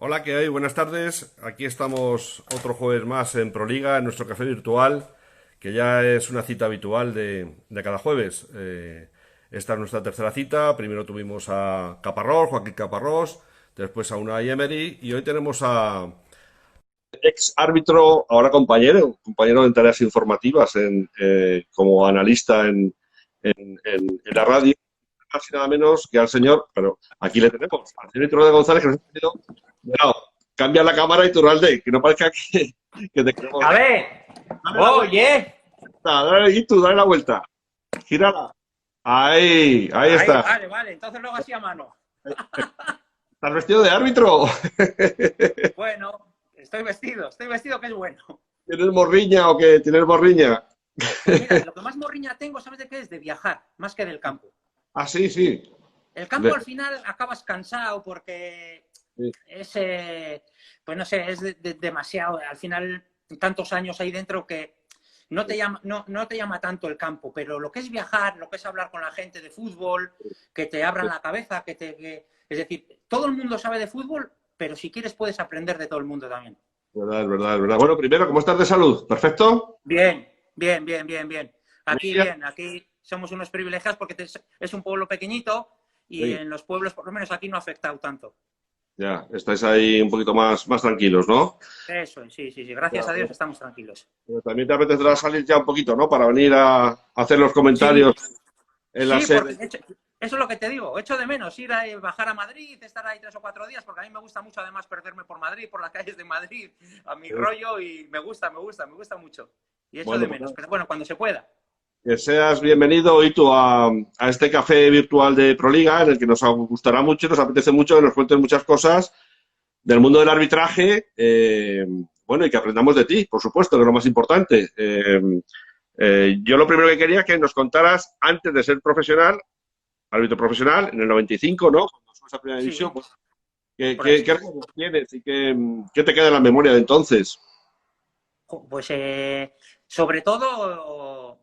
Hola, ¿qué hay? Buenas tardes. Aquí estamos otro jueves más en Proliga, en nuestro café virtual, que ya es una cita habitual de cada jueves. Esta es nuestra tercera cita. Primero tuvimos a Caparrós, Joaquín Caparrós, después a Unai Emery y hoy tenemos a ex árbitro, ahora compañero en tareas informativas, como analista en la radio, más y nada menos que al señor, pero aquí le tenemos, al señor Iturralde González, que nos ha tenido. Cuidado, cambia la cámara, Iturralde, que no parezca que te queremos. A ver, Dale la vuelta, oye, dale la vuelta, gírala. Ahí ahí, está. vale, entonces luego así a mano. ¿Estás vestido de árbitro? Bueno, estoy vestido que es bueno. ¿Tienes morriña o qué? ¿Tienes morriña? Pues mira, lo que más morriña tengo, ¿sabes de qué es? De viajar, más que del campo. Ah, sí, sí. El campo al final acabas cansado porque Sí. es, pues no sé, es demasiado. Al final, tantos años ahí dentro que no te llama, no te llama tanto el campo, pero lo que es viajar, lo que es hablar con la gente de fútbol, que te abran la cabeza, es decir, todo el mundo sabe de fútbol, pero si quieres puedes aprender de todo el mundo también. Verdad, es verdad, es verdad. Bueno, primero, ¿cómo estás de salud? ¿Perfecto? Bien. Aquí Familia. bien, aquí somos unos privilegiados porque es un pueblo pequeñito y Sí. en los pueblos, por lo menos aquí, no ha afectado tanto. Ya, estáis ahí un poquito más tranquilos, ¿no? Eso, sí. Gracias Ya, a Dios estamos tranquilos. pero también te apetecerá salir ya un poquito, ¿no? Para venir a hacer los Sí, comentarios en la sí, porque sede. de hecho, eso es lo que te digo. Echo de menos ir a bajar a Madrid, estar ahí 3 o 4 días, porque a mí me gusta mucho además perderme por Madrid, por las calles de Madrid, a mi rollo y me gusta mucho. Y echo Bueno, de pues menos, nada, pero bueno, cuando se pueda. que seas bienvenido hoy tú a este café virtual de Proliga, en el que nos gustará mucho y nos apetece mucho que nos cuentes muchas cosas del mundo del arbitraje, bueno, y que aprendamos de ti, por supuesto, que es lo más importante. Yo lo primero que quería es que nos contaras, antes de ser profesional, árbitro profesional, en el 95, ¿no? Cuando subes a primera división, Sí, pues, por ahí. ¿qué recuerdos tienes y qué te queda en la memoria de entonces? Pues sobre todo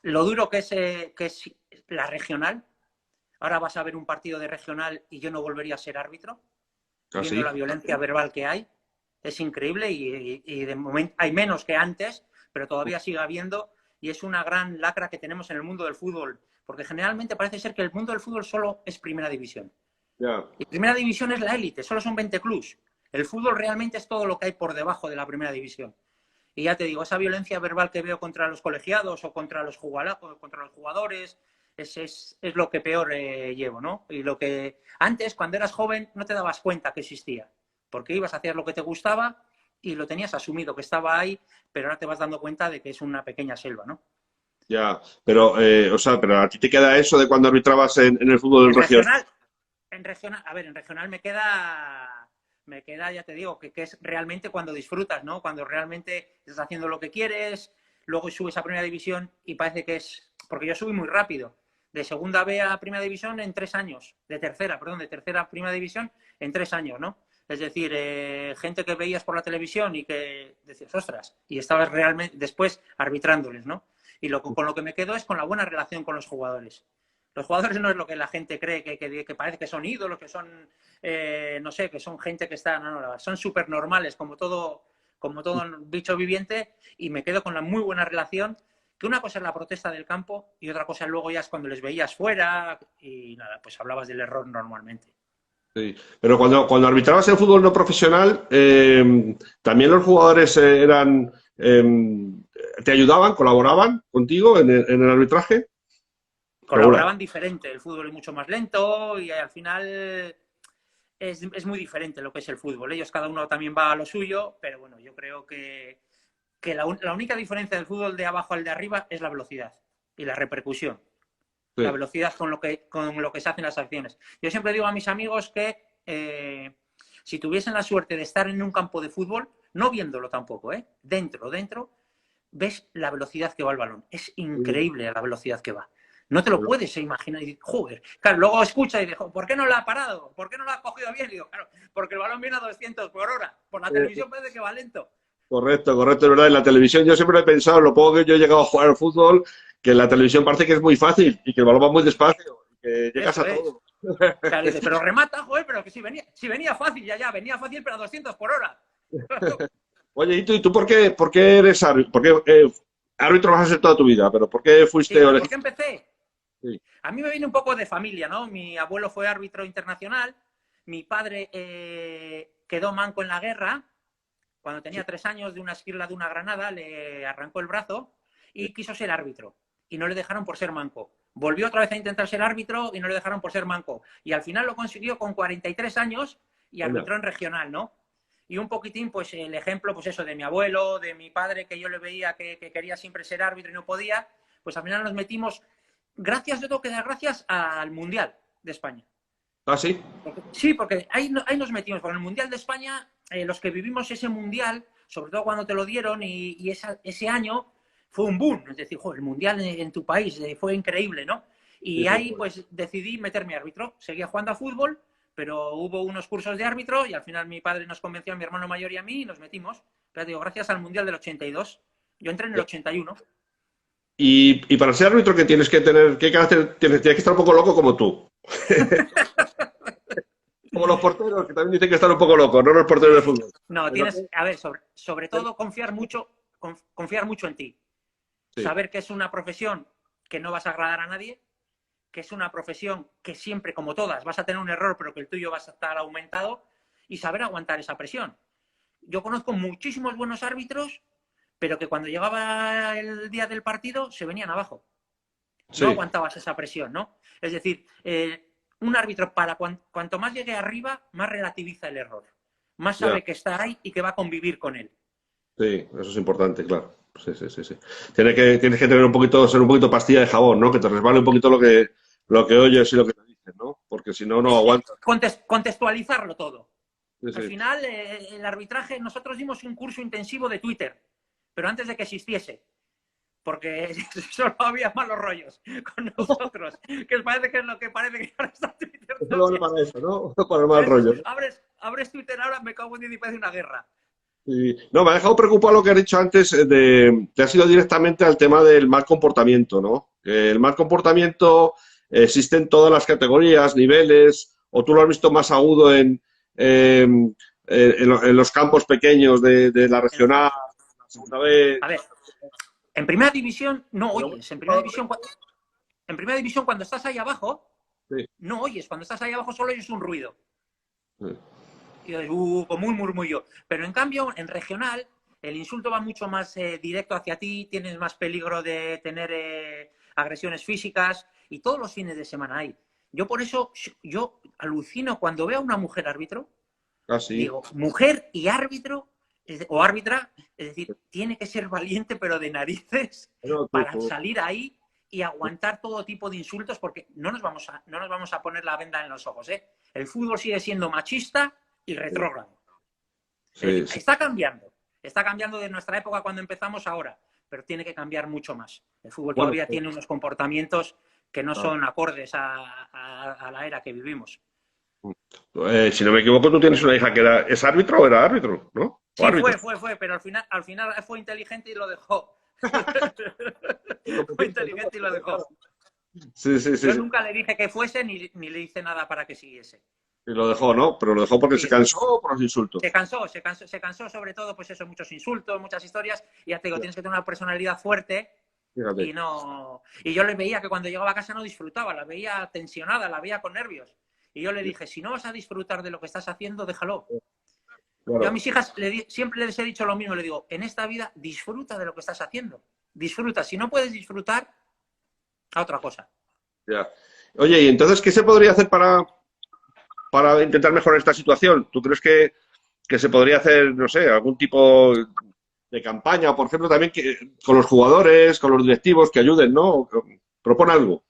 lo duro que es la regional. Ahora vas a ver un partido de regional y yo no volvería a ser árbitro, viendo ¿Así? la violencia verbal que hay. Es increíble y de momento hay menos que antes, pero todavía sigue habiendo y es una gran lacra que tenemos en el mundo del fútbol, porque generalmente parece ser que el mundo del fútbol solo es primera división. Ya. Y primera división es la élite, solo son 20 clubs. El fútbol realmente es todo lo que hay por debajo de la primera división. Y ya te digo, esa violencia verbal que veo contra los colegiados o contra los jugadores es lo que peor llevo, ¿no? Y lo que antes, cuando eras joven, no te dabas cuenta que existía, porque ibas a hacer lo que te gustaba y lo tenías asumido que estaba ahí, pero ahora te vas dando cuenta de que es una pequeña selva, ¿no? Ya, pero, o sea, pero a ti te queda eso de cuando arbitrabas en el fútbol En regional. regional, a ver, en regional me queda, ya te digo, que es realmente cuando disfrutas, ¿no? Cuando realmente estás haciendo lo que quieres, luego subes a primera división y parece que es, porque yo subí muy rápido, de segunda B a primera división en 3 años, de tercera a primera división en 3 años, ¿no? Es decir, gente que veías por la televisión y que decías, ostras, y estabas realmente después arbitrándoles, ¿no? Y con lo que me quedo es con la buena relación con los jugadores. Los jugadores no es lo que la gente cree, que parece que son ídolos, que son, no sé, que son gente que está, no, son súper normales, como todo bicho viviente, y me quedo con la muy buena relación, que una cosa es la protesta del campo y otra cosa luego ya es cuando les veías fuera y nada, pues hablabas del error normalmente. Sí. Pero cuando arbitrabas en fútbol no profesional, también los jugadores te ayudaban, colaboraban contigo en el arbitraje. Regular. Colaboraban diferente, el fútbol es mucho más lento y al final es muy diferente lo que es el fútbol. Ellos cada uno también va a lo suyo, pero bueno, yo creo que la única diferencia del fútbol de abajo al de arriba es la velocidad y la repercusión. La Sí. velocidad con lo que se hacen las acciones. Yo siempre digo a mis amigos que si tuviesen la suerte de estar en un campo de fútbol, no viéndolo tampoco, dentro, ves la velocidad que va el balón. Es increíble la velocidad que va. No te lo puedes imaginar. Y dices, joder. Claro, luego escucha y dices, ¿por qué no la ha parado? ¿Por qué no la ha cogido bien? Y digo, claro, porque el balón viene a 200 por hora. Por la televisión parece que va lento. Correcto, es verdad. En la televisión yo siempre he pensado, lo poco que yo he llegado a jugar al fútbol, que en la televisión parece que es muy fácil y que el balón va muy despacio. llegas Eso a es. todo. Claro, dice, pero remata, joder, pero que si venía fácil, ya, venía fácil, pero a 200 por hora. Oye, ¿y tú por qué eres árbitro? Árbitro vas a ser toda tu vida, pero ¿por qué Sí, fuiste pero ¿por qué elegido? empecé? Sí, A mí me viene un poco de familia, ¿no? Mi abuelo fue árbitro internacional, mi padre quedó manco en la guerra, cuando sí, tenía 3 años, de una esquirla de una granada, le arrancó el brazo y quiso ser árbitro. Y no le dejaron por ser manco. Volvió otra vez a intentar ser árbitro y no le dejaron por ser manco. Y al final lo consiguió con 43 años y anda. arbitró en regional, ¿no? Y un poquitín, pues el ejemplo, pues eso, de mi abuelo, de mi padre, que yo le veía que quería siempre ser árbitro y no podía, pues al final nos metimos, gracias, yo tengo que dar gracias al Mundial de España. Ah, sí. Sí, porque ahí nos metimos. Con el Mundial de España, los que vivimos ese Mundial, sobre todo cuando te lo dieron y ese año, fue un boom. Es decir, joder, el Mundial en tu país fue increíble, ¿no? Sí, Y sí, ahí pues decidí meterme árbitro. Seguía jugando a fútbol, pero hubo unos cursos de árbitro y al final mi padre nos convenció a mi hermano mayor y a mí y nos metimos. Pero digo, gracias al Mundial del 82. Yo entré en el ya. 81. Y para ser árbitro, ¿qué tienes que tener? ¿Qué carácter tienes? Tienes que estar un poco loco como tú. Como los porteros, que también dicen que están un poco locos, no los porteros de fútbol. No, Pero tienes, a ver, sobre todo confiar mucho en ti. sí, Saber que es una profesión que no vas a agradar a nadie, que es una profesión que siempre, como todas, vas a tener un error, pero que el tuyo va a estar aumentado, y saber aguantar esa presión. Yo conozco muchísimos buenos árbitros, pero que cuando llegaba el día del partido se venían abajo. No sí, aguantabas esa presión, ¿no? Es decir, un árbitro, cuanto más llegue arriba, más relativiza el error. Más ya. sabe que está ahí y que va a convivir con él. Sí, eso es importante, claro. Sí, sí, sí, sí. Tienes que tener ser un poquito pastilla de jabón, ¿no? Que te resbale un poquito lo que oyes y lo que te dicen, ¿no? Porque si no, no aguantas. Contextualizarlo todo. Sí, Al sí. final, el arbitraje, nosotros dimos un curso intensivo de Twitter, pero antes de que existiese, porque solo había malos rollos con nosotros, que parece que es lo que parece que ahora está Twitter Eso lo vale también. para eso, ¿no? Para el mal Eso es, rollo, ¿no? abres Twitter ahora, me cago en Dios y parece una guerra. Sí. No, me ha dejado preocupado lo que has dicho antes, te has ido directamente al tema del mal comportamiento, ¿no? Que el mal comportamiento existe en todas las categorías, niveles, o tú lo has visto más agudo en los campos pequeños de la En los regional, campos. la segunda vez. A ver, en primera división no Pero oyes. En primera división, cuando estás ahí abajo, sí, no oyes. Cuando estás ahí abajo solo oyes un ruido. sí, Y como un murmullo. Pero en cambio, en regional, el insulto va mucho más directo hacia ti, tienes más peligro de tener agresiones físicas y todos los fines de semana hay. Yo por eso, yo alucino cuando veo a una mujer árbitro, así. digo, mujer y árbitro, o árbitra, es decir, tiene que ser valiente pero de narices Bueno, para salir ahí y aguantar todo tipo de insultos porque no nos vamos a poner la venda en los ojos. El fútbol sigue siendo machista y retrógrado. Es sí, decir, sí. está cambiando de nuestra época cuando empezamos ahora, pero tiene que cambiar mucho más. El fútbol Bueno, todavía tiene unos comportamientos que no ah, son acordes a la era que vivimos. si no me equivoco, tú tienes una hija que es árbitro o era árbitro, ¿no? O Sí, árbitra. fue, pero al final fue inteligente y lo dejó. Fue inteligente y lo dejó. Sí, sí, sí, Yo sí. nunca le dije que fuese ni le hice nada para que siguiese. Y lo dejó, ¿no? Pero lo dejó porque se Sí, cansó por los insultos. se cansó sobre todo, pues eso, muchos insultos, muchas historias. Y ya te digo, tienes que tener una personalidad fuerte Fíjate. y no. Y yo le veía que cuando llegaba a casa no disfrutaba, la veía tensionada, la veía con nervios. Y yo le dije, si no vas a disfrutar de lo que estás haciendo, déjalo. Yo a Claro, mis hijas siempre les he dicho lo mismo, le digo, en esta vida disfruta de lo que estás haciendo. Disfruta. Si no puedes disfrutar, a otra cosa. ya. Oye, ¿y entonces qué se podría hacer para intentar mejorar esta situación? ¿Tú crees que se podría hacer, no sé, algún tipo de campaña, o por ejemplo, también con los jugadores, con los directivos que ayuden, ¿no? Propone algo.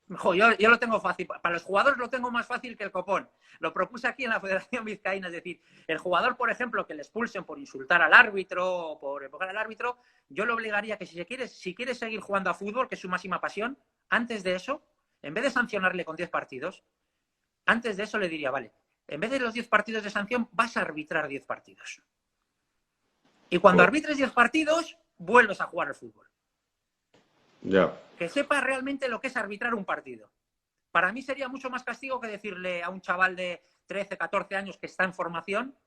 Jo, yo lo tengo fácil. Para los jugadores lo tengo más fácil que el copón. Lo propuse aquí en la Federación Vizcaína. Es decir, el jugador, por ejemplo, que le expulsen por insultar al árbitro o por empujar al árbitro, yo le obligaría que si quiere seguir jugando a fútbol, que es su máxima pasión, antes de eso, en vez de sancionarle con 10 partidos, antes de eso le diría, vale, en vez de los 10 partidos de sanción, vas a arbitrar 10 partidos. Y cuando Joder, arbitres 10 partidos, vuelves a jugar al fútbol. ya. Que sepa realmente lo que es arbitrar un partido. Para mí sería mucho más castigo que decirle a un chaval de 13, 14 años que está en formación,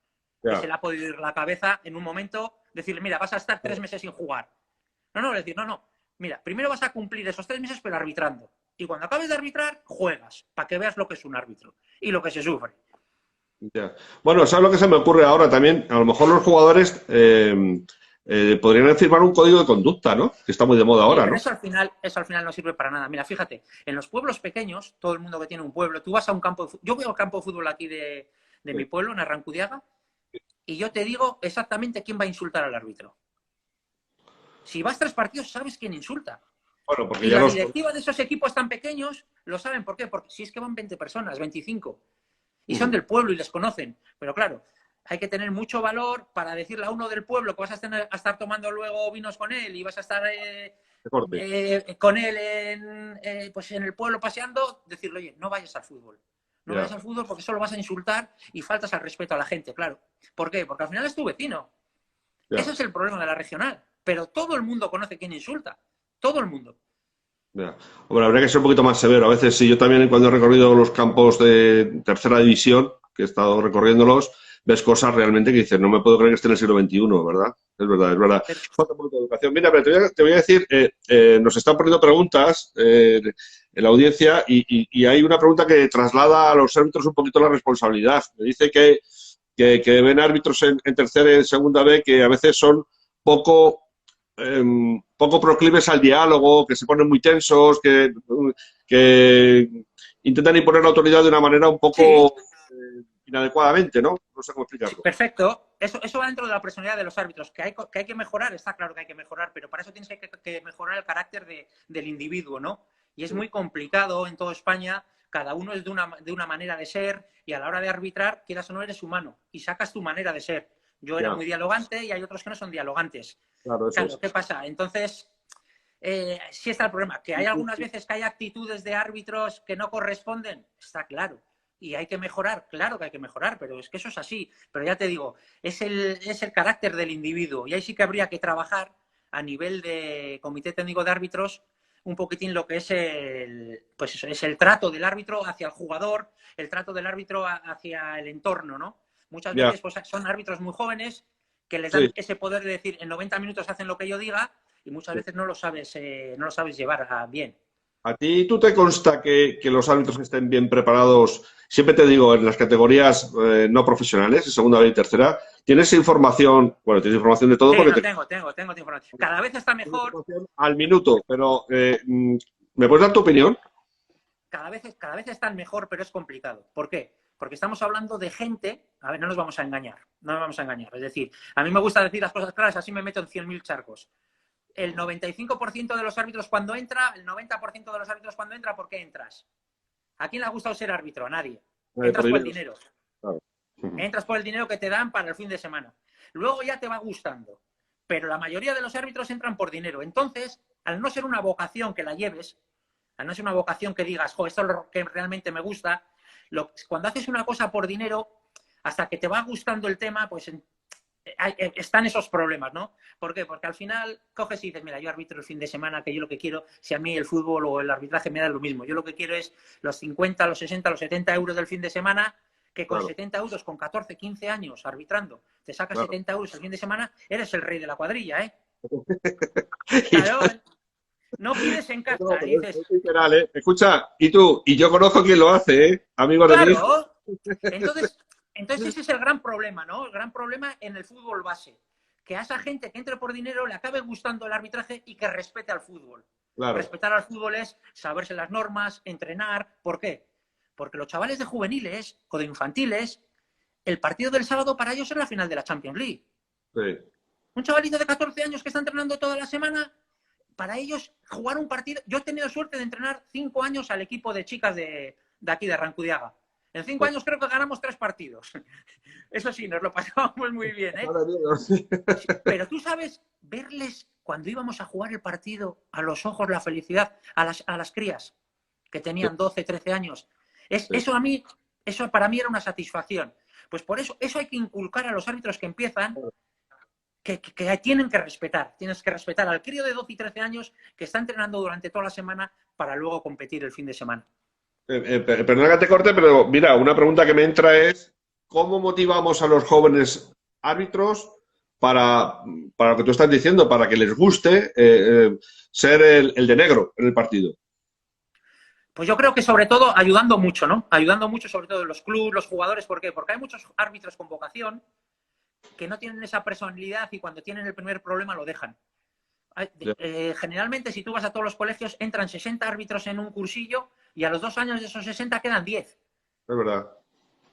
que se le ha podido ir la cabeza en un momento, decirle, mira, vas a estar 3 meses sin jugar. No, decir, no. Mira, primero vas a cumplir esos 3 meses, pero arbitrando. Y cuando acabes de arbitrar, juegas, para que veas lo que es un árbitro y lo que se sufre. Ya. Bueno, ¿sabes lo que se me ocurre ahora también? A lo mejor los jugadores podrían firmar un código de conducta, ¿no? Que está muy de moda Sí, ahora, pero ¿no? eso al final no sirve para nada. Mira, fíjate, en los pueblos pequeños, todo el mundo que tiene un pueblo, tú vas a un campo de fútbol, yo voy al campo de fútbol aquí de mi pueblo, en Arrancudiaga, y yo te digo exactamente quién va a insultar al árbitro. Si vas 3 partidos, sabes quién insulta. Bueno, porque Y ya la los... directiva de esos equipos tan pequeños lo saben. ¿Por qué? Porque si es que van 20 personas, 25, y son del pueblo y les conocen. Pero claro, hay que tener mucho valor para decirle a uno del pueblo que vas a estar tomando luego vinos con él y vas a estar con él pues en el pueblo paseando, decirle, oye, no vayas al fútbol. No vayas al fútbol porque solo vas a insultar y faltas al respeto a la gente, claro. ¿Por qué? Porque al final es tu vecino. Ese es el problema de la regional. Pero todo el mundo conoce quién insulta. Todo el mundo. Ya. Hombre, habría que ser un poquito más severo. A veces, sí, yo también cuando he recorrido los campos de tercera división, que he estado recorriéndolos, ves cosas realmente que dices, no me puedo creer que esté en el siglo XXI, ¿verdad? Es verdad, es verdad. Pero, Falta un poquito de educación. Mira, pero te voy a decir, nos están poniendo preguntas en la audiencia y hay una pregunta que traslada a los árbitros un poquito la responsabilidad. Me dice que ven árbitros en tercera y en segunda B que a veces son poco poco proclives al diálogo, que se ponen muy tensos, que intentan imponer la autoridad de una manera un sí, poco inadecuadamente, ¿no? No sé cómo explicarlo. perfecto. Eso va dentro de la personalidad de los árbitros. Que hay que mejorar, está claro que hay que mejorar, pero para eso tienes que mejorar el carácter del individuo, ¿no? Y es muy complicado en toda España. Cada uno es de una manera de ser y a la hora de arbitrar, quieras o no, eres humano y sacas tu manera de ser. Yo era Ya, muy dialogante y hay otros que no son dialogantes. claro, eso Claro, es. ¿qué pasa? Entonces, sí está el problema. Que hay algunas veces que hay actitudes de árbitros que no corresponden, está claro. Y hay que mejorar, claro que hay que mejorar, pero es que eso es así. Pero ya te digo, es el carácter del individuo. Y ahí sí que habría que trabajar a nivel de comité técnico de árbitros un poquitín lo que es pues eso, es el trato del árbitro hacia el jugador, el trato del árbitro hacia el entorno, ¿no? Muchas Ya, veces pues, son árbitros muy jóvenes que les sí, dan ese poder de decir en 90 minutos hacen lo que yo diga y muchas sí. veces no lo sabes llevar bien. ¿A ti tú te consta que los árbitros estén bien preparados? Siempre te digo, en las categorías no profesionales, en segunda y tercera, ¿tienes información? Bueno, tienes información de todo Sí, porque no, te tengo información. Cada vez está tienes mejor, información al minuto, pero ¿me puedes dar tu opinión? cada vez están mejor, pero es complicado. ¿Por qué? Porque estamos hablando de gente, a ver, no nos vamos a engañar, no nos vamos a engañar. Es decir, a mí me gusta decir las cosas claras, así me meto en 100.000 charcos. El 95% de los árbitros cuando entra, el 90% de los árbitros cuando entra, ¿por qué entras? ¿A quién le ha gustado ser árbitro? A nadie. Por Entras por el dinero. dinero. Claro. Entras por el dinero que te dan para el fin de semana. Luego ya te va gustando. Pero la mayoría de los árbitros entran por dinero. Entonces, al no ser una vocación que la lleves, al no ser una vocación que digas, jo, esto es lo que realmente me gusta, cuando haces una cosa por dinero, hasta que te va gustando el tema, pues están esos problemas, ¿no? ¿Por qué? Porque al final coges y dices, mira, yo arbitro el fin de semana, que yo lo que quiero, si a mí el fútbol o el arbitraje me da lo mismo, yo lo que quiero es los 50, los 60, los 70 euros del fin de semana, que con Claro, 70 euros, con 14, 15 años arbitrando, te sacas claro. 70 euros el fin de semana, eres el rey de la cuadrilla, ¿eh? Y Claro, no pides en no, casa y pero dices, es literal, ¿eh? Escucha, y tú, y yo conozco quién lo hace, ¿eh? Amigo de mi hijo. claro, entonces, ese es el gran problema, ¿no? El gran problema en el fútbol base. Que a esa gente que entre por dinero le acabe gustando el arbitraje y que respete al fútbol. Claro, Respetar al fútbol es saberse las normas, entrenar. ¿Por qué? Porque los chavales de juveniles o de infantiles, el partido del sábado para ellos es la final de la Champions League. sí. Un chavalito de 14 años que está entrenando toda la semana, para ellos jugar un partido... Yo he tenido suerte de entrenar 5 años al equipo de chicas de aquí, de Arrancudiaga. En 5 años creo que ganamos 3 partidos. Eso sí, nos lo pasábamos muy bien, ¿eh? Madre mía. Pero tú sabes, verles cuando íbamos a jugar el partido, a los ojos la felicidad, a las crías que Sí, tenían 12, 13 años. sí. Eso para mí era una satisfacción. Pues por eso hay que inculcar a los árbitros que empiezan que tienen que respetar. Tienes que respetar al crío de 12 y 13 años que está entrenando durante toda la semana para luego competir el fin de semana. Perdona que te corte, pero mira, una pregunta que me entra es, ¿cómo motivamos a los jóvenes árbitros para, para lo que tú estás diciendo, para que les guste ser el de negro en el partido? Pues yo creo que sobre todo ayudando mucho, ¿no? Ayudando mucho sobre todo los clubes, los jugadores. ¿Por qué? Porque hay muchos árbitros con vocación que no tienen esa personalidad y cuando tienen el primer problema lo dejan. Ya, Generalmente, si tú vas a todos los colegios, entran 60 árbitros en un cursillo y a los 2 años de esos 60 quedan 10. es verdad.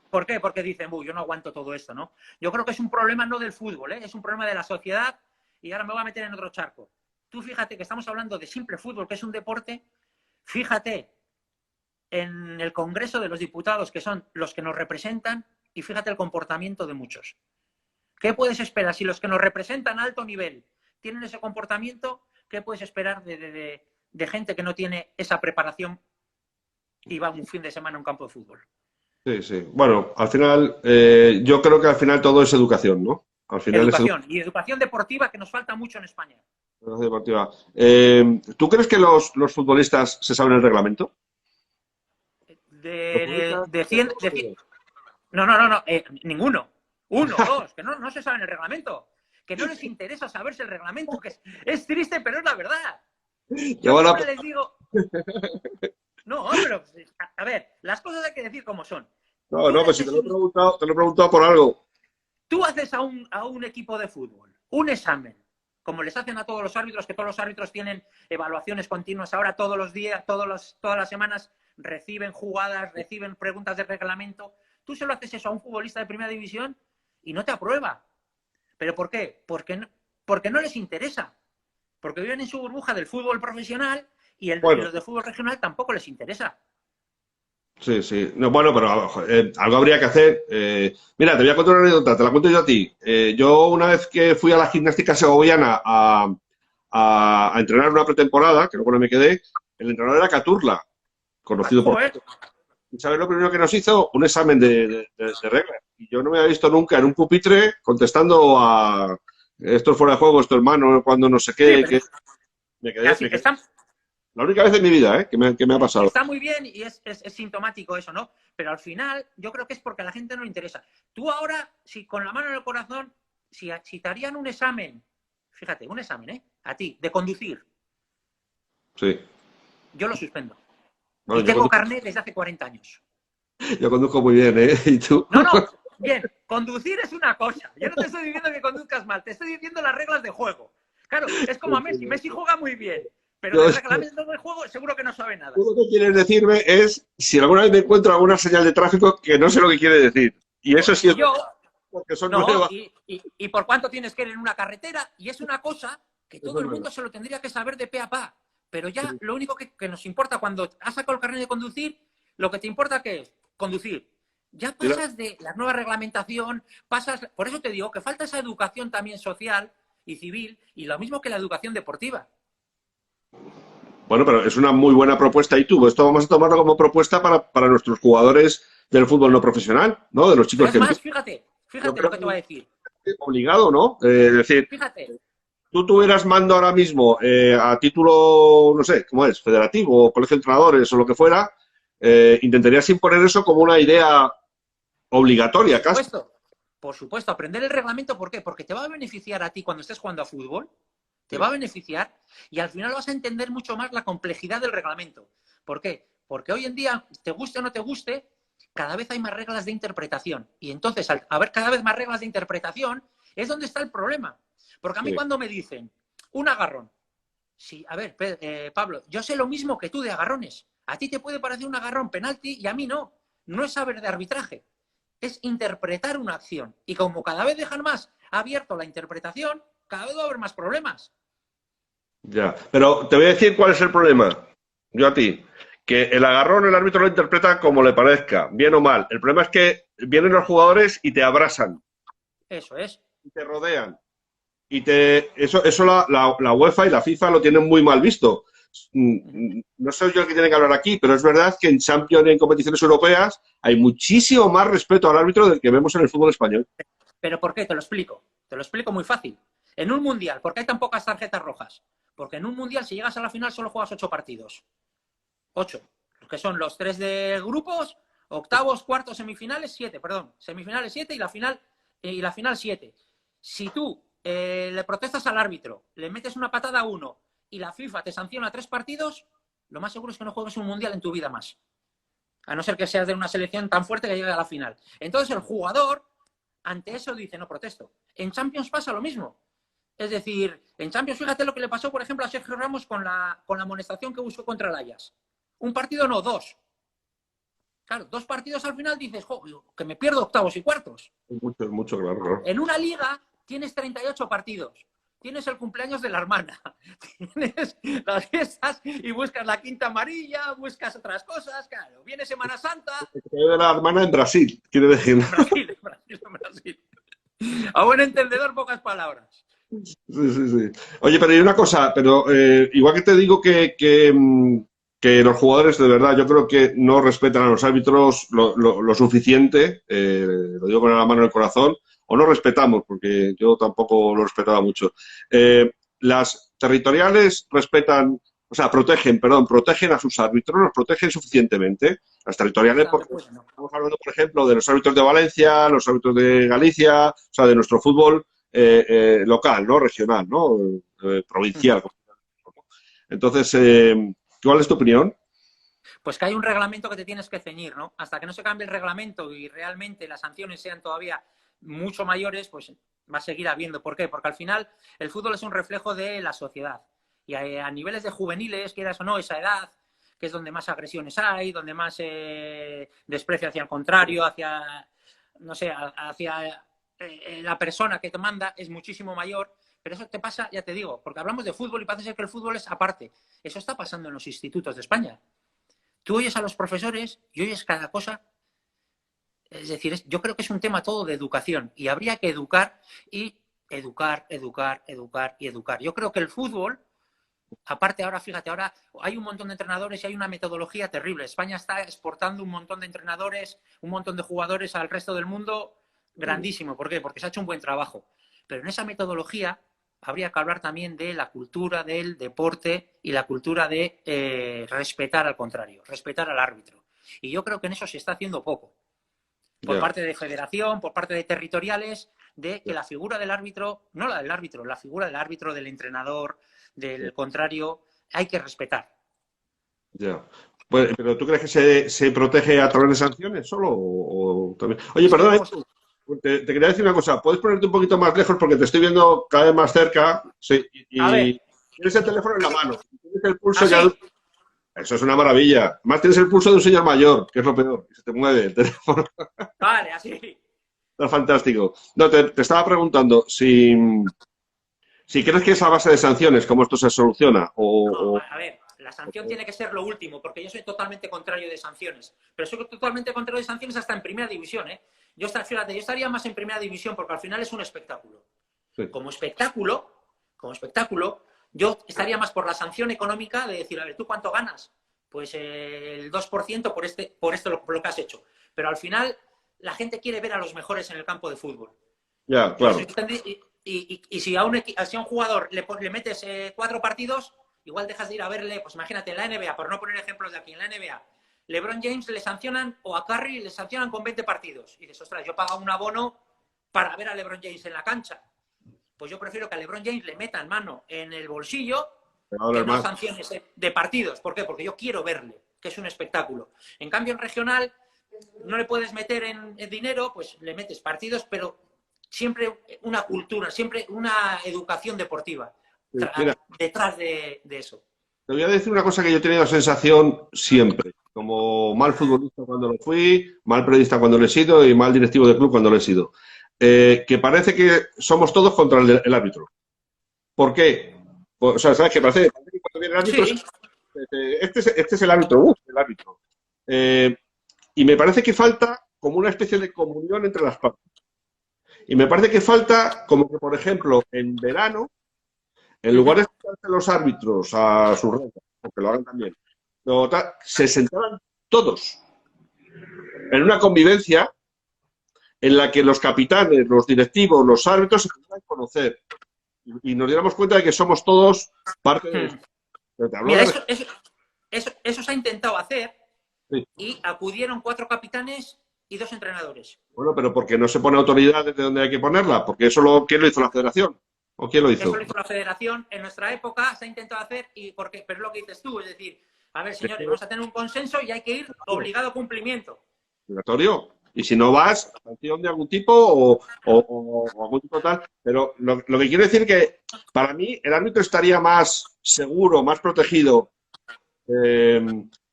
¿Por qué? Porque dicen, yo no aguanto todo esto, ¿no? Yo creo que es un problema no del fútbol, ¿eh? Es un problema de la sociedad y ahora me voy a meter en otro charco. Tú fíjate que estamos hablando de simple fútbol, que es un deporte. Fíjate en el Congreso de los Diputados, que son los que nos representan, y fíjate el comportamiento de muchos. ¿Qué puedes esperar? Si los que nos representan a alto nivel tienen ese comportamiento, ¿qué puedes esperar de gente que no tiene esa preparación y va un fin de semana a un campo de fútbol? Sí, sí. Bueno, al final, yo creo que al final todo es educación, ¿no? Al final es Educación. Y educación deportiva que nos falta mucho en España. educación deportiva. ¿Tú crees que los futbolistas se saben el reglamento? Los futbolistas, De 100, no, ninguno. Uno, dos, que no se saben el reglamento. Que no les interesa saberse el reglamento, que es triste, pero es la verdad. que Yo van a... siempre les digo, no, pero a ver, las cosas hay que decir como son. No, Tú no, le pues si haces un, te lo he preguntado por algo. tú haces a un equipo de fútbol un examen, como les hacen a todos los árbitros, que todos los árbitros tienen evaluaciones continuas ahora todos los días, todas las semanas reciben jugadas, reciben preguntas de reglamento. Tú se lo haces eso a un futbolista de primera división y no te aprueba. ¿Pero por qué? Porque no les interesa. Porque viven en su burbuja del fútbol profesional y Bueno, los de fútbol regional tampoco les interesa. sí, sí. No, bueno, pero algo habría que hacer. Mira, te voy a contar una anécdota, te la cuento yo a ti. Yo una vez que fui a la gimnástica segoviana a entrenar una pretemporada, que luego no me quedé, el entrenador era Caturla, conocido por... Joder, ¿Y sabes lo primero que nos hizo? Un examen de reglas. Y yo no me había visto nunca en un pupitre contestando a esto es fuera de juego, esto es mano, cuando no sé sí, qué, pero que me quedé. está, La única vez en mi vida, que me ha pasado. está muy bien y es sintomático eso, ¿no? Pero al final yo creo que es porque a la gente no le interesa. Tú ahora, si con la mano en el corazón, si te harían un examen, fíjate, un examen, ¿eh? A ti, de conducir, Sí. yo lo suspendo. Bueno, Y tengo carnet desde hace 40 años. yo conduzco muy bien, ¿eh? ¿Y tú? No, bien, conducir es una cosa. Yo no te estoy diciendo que conduzcas mal, te estoy diciendo las reglas de juego. Claro, es como a Messi. Messi juega muy bien, pero Yo, del reglamento del juego seguro que no sabe nada. tú lo que quieres decirme es si alguna vez me encuentro alguna señal de tráfico que no sé lo que quiere decir. Y eso sí Y es yo, porque son no, nuevas. y por cuánto tienes que ir en una carretera, y es una cosa que Eso todo es el verdad. mundo se lo tendría que saber de pe a pa. Pero ya Sí. lo único que nos importa cuando has sacado el carnet de conducir, lo que te importa que es conducir. Ya Mira, pasas de la nueva reglamentación, por eso te digo que falta esa educación también social y civil, y lo mismo que la educación deportiva. bueno, pero es una muy buena propuesta. ¿Y tú? Esto vamos a tomarlo como propuesta para nuestros jugadores del fútbol no profesional, ¿no? De los Pero chicos es que más, empiezan. Yo fíjate lo creo que te que voy a decir. es obligado, ¿no? Es decir, Fíjate, tú tuvieras mando ahora mismo a título, no sé, ¿cómo es? Federativo o colegio de entrenadores o lo que fuera, intentarías imponer eso como una idea por obligatoria, casi. supuesto, por supuesto, aprender el reglamento, ¿por qué? Porque te va a beneficiar a ti cuando estés jugando a fútbol, te va Sí. a beneficiar y al final vas a entender mucho más la complejidad del reglamento. ¿Por qué? Porque hoy en día, te guste o no te guste, cada vez hay más reglas de interpretación. Y entonces, al haber cada vez más reglas de interpretación, es donde está el problema. Porque a mí Sí. cuando me dicen un agarrón, sí, a ver, Pablo, yo sé lo mismo que tú de agarrones. A ti te puede parecer un agarrón penalti y a mí no. No es saber de arbitraje, es interpretar una acción. Y como cada vez dejan más abierto la interpretación, cada vez va a haber más problemas. Ya. Pero te voy a decir cuál es el problema. Yo a ti. Que el agarrón el árbitro lo interpreta como le parezca, bien o mal. El problema es que vienen los jugadores y te abrasan, Eso es. y te rodean. Eso la UEFA y la FIFA lo tienen muy mal visto. No soy yo el que tiene que hablar aquí, pero es verdad que en Champions y en competiciones europeas hay muchísimo más respeto al árbitro del que vemos en el fútbol español. ¿Pero por qué? Te lo explico. Te lo explico muy fácil. En un mundial, ¿por qué hay tan pocas tarjetas rojas? Porque en un mundial, si llegas a la final, solo juegas 8 partidos. 8. que son los 3 de grupos, octavos, cuartos, semifinales, 7, perdón, semifinales 7 y la final 7. Si tú le protestas al árbitro, le metes una patada a uno y la FIFA te sanciona 3 partidos, lo más seguro es que no juegues un mundial en tu vida más. A no ser que seas de una selección tan fuerte que llegue a la final. Entonces el jugador, ante eso, dice, no protesto. En Champions pasa lo mismo. Es decir, en Champions, fíjate lo que le pasó, por ejemplo, a Sergio Ramos con la amonestación que buscó contra el Ajax. Un partido no, 2. Claro, 2 partidos al final dices, que me pierdo octavos y cuartos. Mucho, claro. En una liga tienes 38 partidos. Tienes el cumpleaños de la hermana. Tienes las fiestas y buscas la quinta amarilla, buscas otras cosas. Claro, viene Semana Santa. De la hermana en Brasil, quiere decir. En Brasil. A buen entendedor, pocas palabras. Sí. Oye, pero hay una cosa, igual que te digo que los jugadores, de verdad, yo creo que no respetan a los árbitros lo suficiente, lo digo con la mano en el corazón, o no respetamos, porque yo tampoco lo respetaba mucho. Las territoriales protegen a sus árbitros, los protegen suficientemente. Las territoriales, porque estamos hablando, por ejemplo, de los árbitros de Valencia, los árbitros de Galicia, o sea, de nuestro fútbol local, ¿no? Regional, ¿no? Provincial. Entonces, ¿cuál es tu opinión? Pues que hay un reglamento que te tienes que ceñir, ¿no? Hasta que no se cambie el reglamento y realmente las sanciones sean todavía mucho mayores, pues va a seguir habiendo. ¿Por qué? Porque al final el fútbol es un reflejo de la sociedad. Y a niveles de juveniles, quieras o no, esa edad, que es donde más agresiones hay, donde más desprecio hacia el contrario, hacia, no sé, hacia la persona que te manda, es muchísimo mayor. Pero eso te pasa, ya te digo, porque hablamos de fútbol y parece ser que el fútbol es aparte. Eso está pasando en los institutos de España. Tú oyes a los profesores y oyes cada cosa. Es decir, yo creo que es un tema todo de educación y habría que educar y educar. Yo creo que el fútbol, aparte ahora, fíjate, ahora hay un montón de entrenadores y hay una metodología terrible. España está exportando un montón de entrenadores, un montón de jugadores al resto del mundo grandísimo. ¿Por qué? Porque se ha hecho un buen trabajo. Pero en esa metodología habría que hablar también de la cultura del deporte y la cultura de respetar al contrario, respetar al árbitro. Y yo creo que en eso se está haciendo poco. Por parte de federación, por parte de territoriales, de que la figura del árbitro, no la del árbitro, la figura del árbitro, del entrenador, del contrario, hay que respetar. Ya. Pues, ¿pero tú crees que se protege a través de sanciones solo o también? Oye, perdona, te quería decir una cosa. ¿Puedes ponerte un poquito más lejos porque te estoy viendo cada vez más cerca? Sí, y tienes el teléfono en la mano. Tienes el pulso ya. ¿Sí? Eso es una maravilla. Además tienes el pulso de un señor mayor, que es lo peor, que se te mueve el teléfono. Vale, así. Está fantástico. No, te estaba preguntando si crees que es a base de sanciones, cómo esto se soluciona. No, a ver, la sanción tiene que ser lo último, porque yo soy totalmente contrario de sanciones. Pero soy totalmente contrario de sanciones hasta en primera división, ¿eh? Fíjate, yo estaría más en primera división porque al final es un espectáculo. Sí. Como espectáculo, yo estaría más por la sanción económica de decir, a ver, ¿tú cuánto ganas? Pues el 2% por esto lo que has hecho. Pero al final la gente quiere ver a los mejores en el campo de fútbol. Ya, claro. Y si a un jugador le metes 4 partidos, igual dejas de ir a verle, pues imagínate, en la NBA, por no poner ejemplos de aquí, en la NBA, LeBron James le sancionan, o a Curry le sancionan con 20 partidos. Y dices, ostras, yo pago un abono para ver a LeBron James en la cancha. Pues yo prefiero que a LeBron James le metan mano en el bolsillo que no sanciones de partidos. ¿Por qué? Porque yo quiero verle, que es un espectáculo. En cambio, en regional no le puedes meter en dinero, pues le metes partidos, pero siempre una cultura, siempre una educación deportiva detrás de eso. Te voy a decir una cosa que yo he tenido sensación siempre, como mal futbolista cuando lo fui, mal periodista cuando lo he sido y mal directivo de club cuando lo he sido. Que parece que somos todos contra el árbitro. ¿Por qué? O sea, ¿sabes qué? Parece que cuando viene el árbitro, sí. Este es el árbitro, el árbitro. Y me parece que falta como una especie de comunión entre las partes. Y me parece que falta, como que, por ejemplo, en verano, en lugar de sentarse los árbitros a sus reglas, porque lo hagan también, se sentaran todos en una convivencia en la que los capitanes, los directivos, los árbitros se pudieran conocer y nos diéramos cuenta de que somos todos parte de esto. Mira, eso se ha intentado hacer Sí. y acudieron 4 capitanes y 2 entrenadores. Bueno, pero porque no se pone autoridad desde donde hay que ponerla, porque ¿quién lo hizo la federación? ¿O quién lo Eso hizo? lo hizo la federación. En nuestra época se ha intentado hacer, pero es lo que dices tú, es decir, a ver, Es señores, vamos a tener un consenso y hay que ir obligado a cumplimiento. obligatorio. Y si no vas, sanción de algún tipo o algún tipo tal. Pero lo que quiero decir que para mí el árbitro estaría más seguro, más protegido, eh,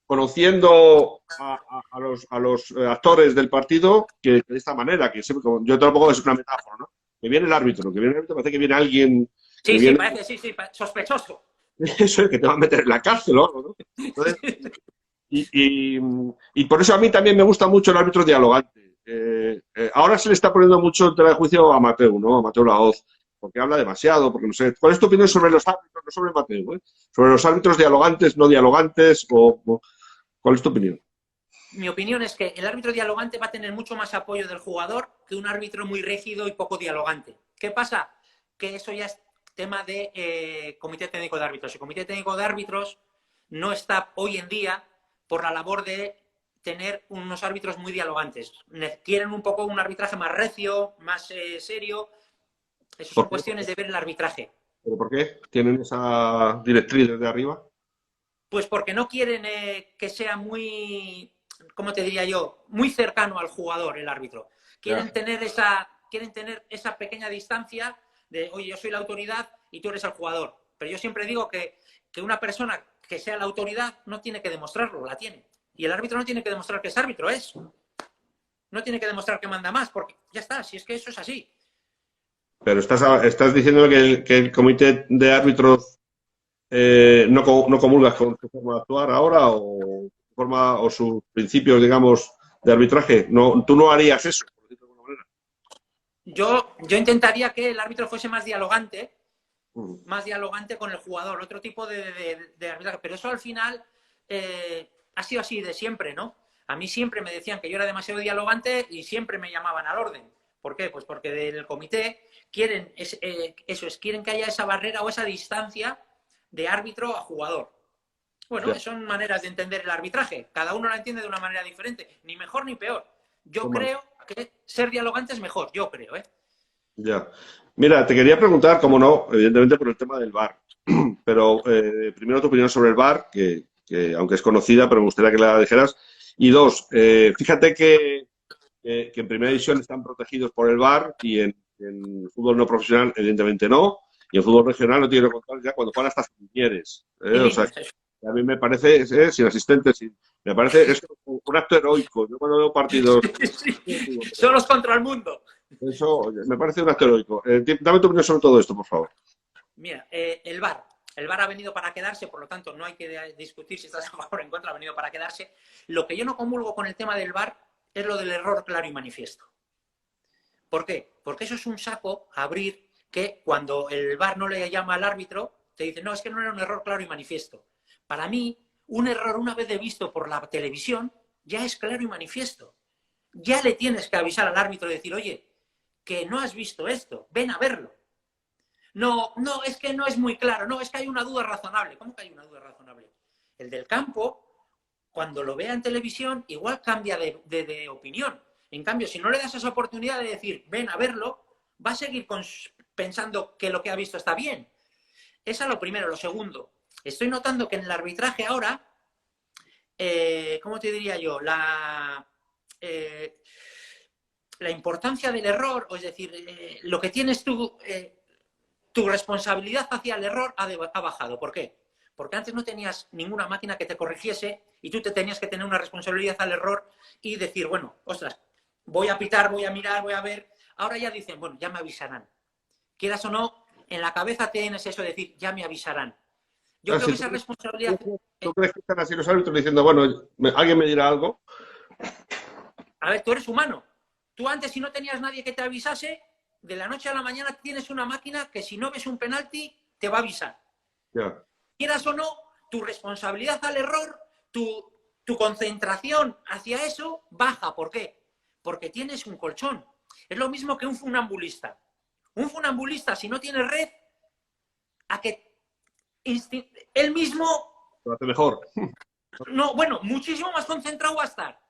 conociendo a los actores del partido que de esta manera, que siempre, yo tampoco es una metáfora, ¿no? Que viene el árbitro, parece que viene alguien que Sí, sí, viene, parece, sí, sí, sospechoso. eso, que te va a meter en la cárcel o algo, ¿no? Entonces, Y, y, y por eso a mí también me gusta mucho el árbitro dialogante. Ahora se le está poniendo mucho en tela de juicio a Mateu, ¿no? A Mateu Laoz, porque habla demasiado, porque no sé. ¿Cuál es tu opinión sobre los árbitros, no sobre Mateu, sobre los árbitros dialogantes, no dialogantes, cuál es tu opinión? Mi opinión es que el árbitro dialogante va a tener mucho más apoyo del jugador que un árbitro muy rígido y poco dialogante. ¿Qué pasa? Que eso ya es tema de comité técnico de árbitros. El comité técnico de árbitros no está hoy en día por la labor de tener unos árbitros muy dialogantes. Quieren un poco un arbitraje más recio, más serio. Esas son ¿Por qué? cuestiones de ver el arbitraje. ¿Pero por qué? ¿Tienen esa directriz desde arriba? Pues porque no quieren que sea muy, ¿cómo te diría yo? Muy cercano al jugador el árbitro. Ya. Quieren tener esa pequeña distancia de, oye, yo soy la autoridad y tú eres el jugador. Pero yo siempre digo que una persona que sea la autoridad no tiene que demostrarlo, la tiene. Y el árbitro no tiene que demostrar que es árbitro, es. No tiene que demostrar que manda más, porque ya está, si es que eso es así. Pero estás diciendo que el comité de árbitros no comulgas con su forma de actuar ahora o sus principios, digamos, de arbitraje. No, tú no harías eso, por decirlo de alguna manera. Yo intentaría que el árbitro fuese Mm. más dialogante con el jugador, otro tipo de arbitraje. Pero eso al final ha sido así de siempre, ¿no? A mí siempre me decían que yo era demasiado dialogante y siempre me llamaban al orden. ¿Por qué? Pues porque del comité quieren que haya esa barrera o esa distancia de árbitro a jugador. Bueno, Ya, son maneras de entender el arbitraje. Cada uno la entiende de una manera diferente, ni mejor ni peor. Yo toma. creo que ser dialogante es mejor, yo creo, ¿eh? Ya. Mira, te quería preguntar, como no, evidentemente por el tema del VAR, pero primero tu opinión sobre el VAR, que aunque es conocida, pero me gustaría que la dijeras. Y dos, fíjate que en primera división están protegidos por el VAR y en fútbol no profesional, evidentemente no. Y en fútbol regional no tiene que contar ya cuando juegan hasta Quieres. Y O sea, líneas. a mí me parece, sin asistentes, me parece es un acto heroico. Yo cuando veo partidos, Sí. Solos contra el mundo. eso me parece un acto heroico. Dame tu opinión sobre todo esto, por favor. Mira, el VAR. El VAR ha venido para quedarse, por lo tanto, no hay que discutir si estás a favor o en contra, ha venido para quedarse. Lo que yo no comulgo con el tema del VAR es lo del error claro y manifiesto. ¿Por qué? Porque eso es un saco a abrir que cuando el VAR no le llama al árbitro, te dice, no, es que no era un error claro y manifiesto. Para mí, un error una vez de visto por la televisión ya es claro y manifiesto. Ya le tienes que avisar al árbitro y decir, oye, que no has visto esto, ven a verlo. No, no, es que no es muy claro, no, es que hay una duda razonable. ¿Cómo que hay una duda razonable? El del campo, cuando lo vea en televisión, igual cambia de opinión. En cambio, si no le das esa oportunidad de decir, ven a verlo, va a seguir pensando que lo que ha visto está bien. Esa es lo primero. Lo segundo, estoy notando que en el arbitraje ahora, ¿cómo te diría yo? La importancia del error, es decir, lo que tienes tú, tu responsabilidad hacia el error ha bajado. ¿Por qué? Porque antes no tenías ninguna máquina que te corrigiese y tú te tenías que tener una responsabilidad al error y decir, bueno, ostras, voy a pitar, voy a mirar, voy a ver. Ahora ya dicen, bueno, ya me avisarán. Quieras o no, en la cabeza tienes eso de decir, ya me avisarán. Yo Ah, creo si que esa responsabilidad... tú crees que están así los árbitros diciendo, bueno, alguien me dirá algo? A ver, tú eres humano. Tú antes, si no tenías nadie que te avisase, de la noche a la mañana tienes una máquina que si no ves un penalti, te va a avisar. Ya. Quieras o no, tu responsabilidad al error, tu concentración hacia eso baja. ¿Por qué? Porque tienes un colchón. Es lo mismo que un funambulista. Un funambulista, si no tiene red, a que él mismo Lo hace mejor. No, bueno, muchísimo más concentrado va a estar.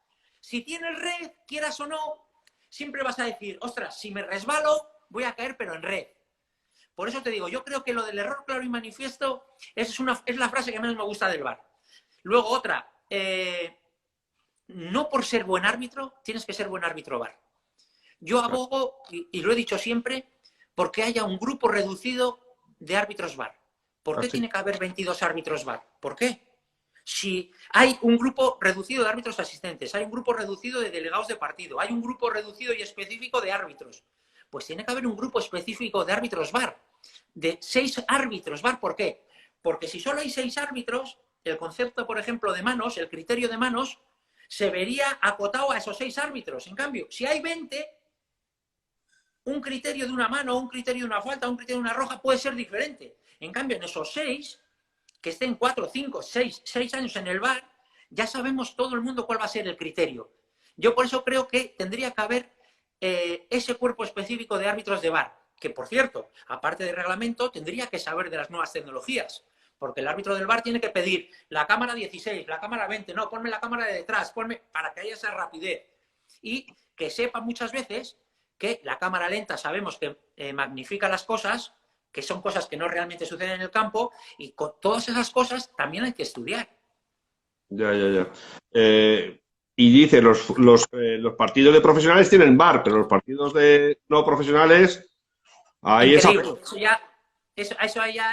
Si tienes red, quieras o no, siempre vas a decir, ostras, si me resbalo, voy a caer, pero en red. Por eso te digo, yo creo que lo del error claro y manifiesto es la frase que menos me gusta del VAR. Luego otra, no por ser buen árbitro, tienes que ser buen árbitro VAR. Yo abogo, y lo he dicho siempre, porque haya un grupo reducido de árbitros VAR. ¿Por qué tiene que haber 22 árbitros VAR? ¿Por qué? Si hay un grupo reducido de árbitros asistentes, hay un grupo reducido de delegados de partido, hay un grupo reducido y específico de árbitros, pues tiene que haber un grupo específico de árbitros VAR, de 6 árbitros VAR. ¿Por qué? Porque si solo hay 6 árbitros, el concepto, por ejemplo, de manos, el criterio de manos, se vería acotado a esos 6 árbitros. En cambio, si hay 20, un criterio de una mano, un criterio de una falta, un criterio de una roja puede ser diferente. En cambio, en esos 6, que estén 4, 5, 6 años en el VAR, ya sabemos todo el mundo cuál va a ser el criterio. Yo por eso creo que tendría que haber ese cuerpo específico de árbitros de VAR, que por cierto, aparte del reglamento, tendría que saber de las nuevas tecnologías, porque el árbitro del VAR tiene que pedir la cámara 16, la cámara 20, no, ponme la cámara de detrás, para que haya esa rapidez. Y que sepa muchas veces que la cámara lenta sabemos que magnifica las cosas, que son cosas que no realmente suceden en el campo, y con todas esas cosas también hay que estudiar. Ya. Y dice, los partidos de profesionales tienen VAR, pero los partidos de no profesionales, ahí es... Increíble. Eso ya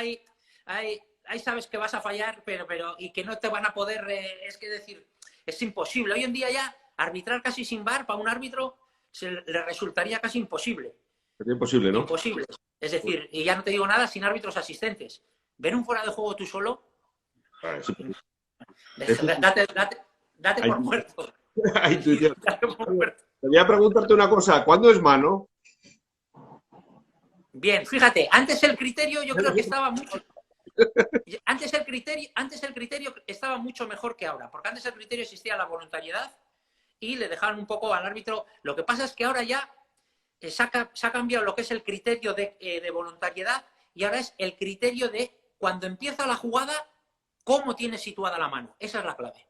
ahí sabes que vas a fallar, pero y que no te van a poder, es que decir, es imposible. Hoy en día ya arbitrar casi sin VAR para un árbitro le resultaría casi imposible. Es imposible, ¿no? Imposible. Es decir, y ya no te digo nada sin árbitros asistentes. Ver un fuera de juego tú solo, date por muerto. Date por muerto. Quería preguntarte una cosa, ¿cuándo es mano? Bien, fíjate, antes el criterio yo creo que estaba mucho... Antes el criterio estaba mucho mejor que ahora, porque antes el criterio existía la voluntariedad y le dejaban un poco al árbitro. Lo que pasa es que ahora ya se ha cambiado lo que es el criterio de voluntariedad, y ahora es el criterio de cuando empieza la jugada, cómo tienes situada la mano. Esa es la clave.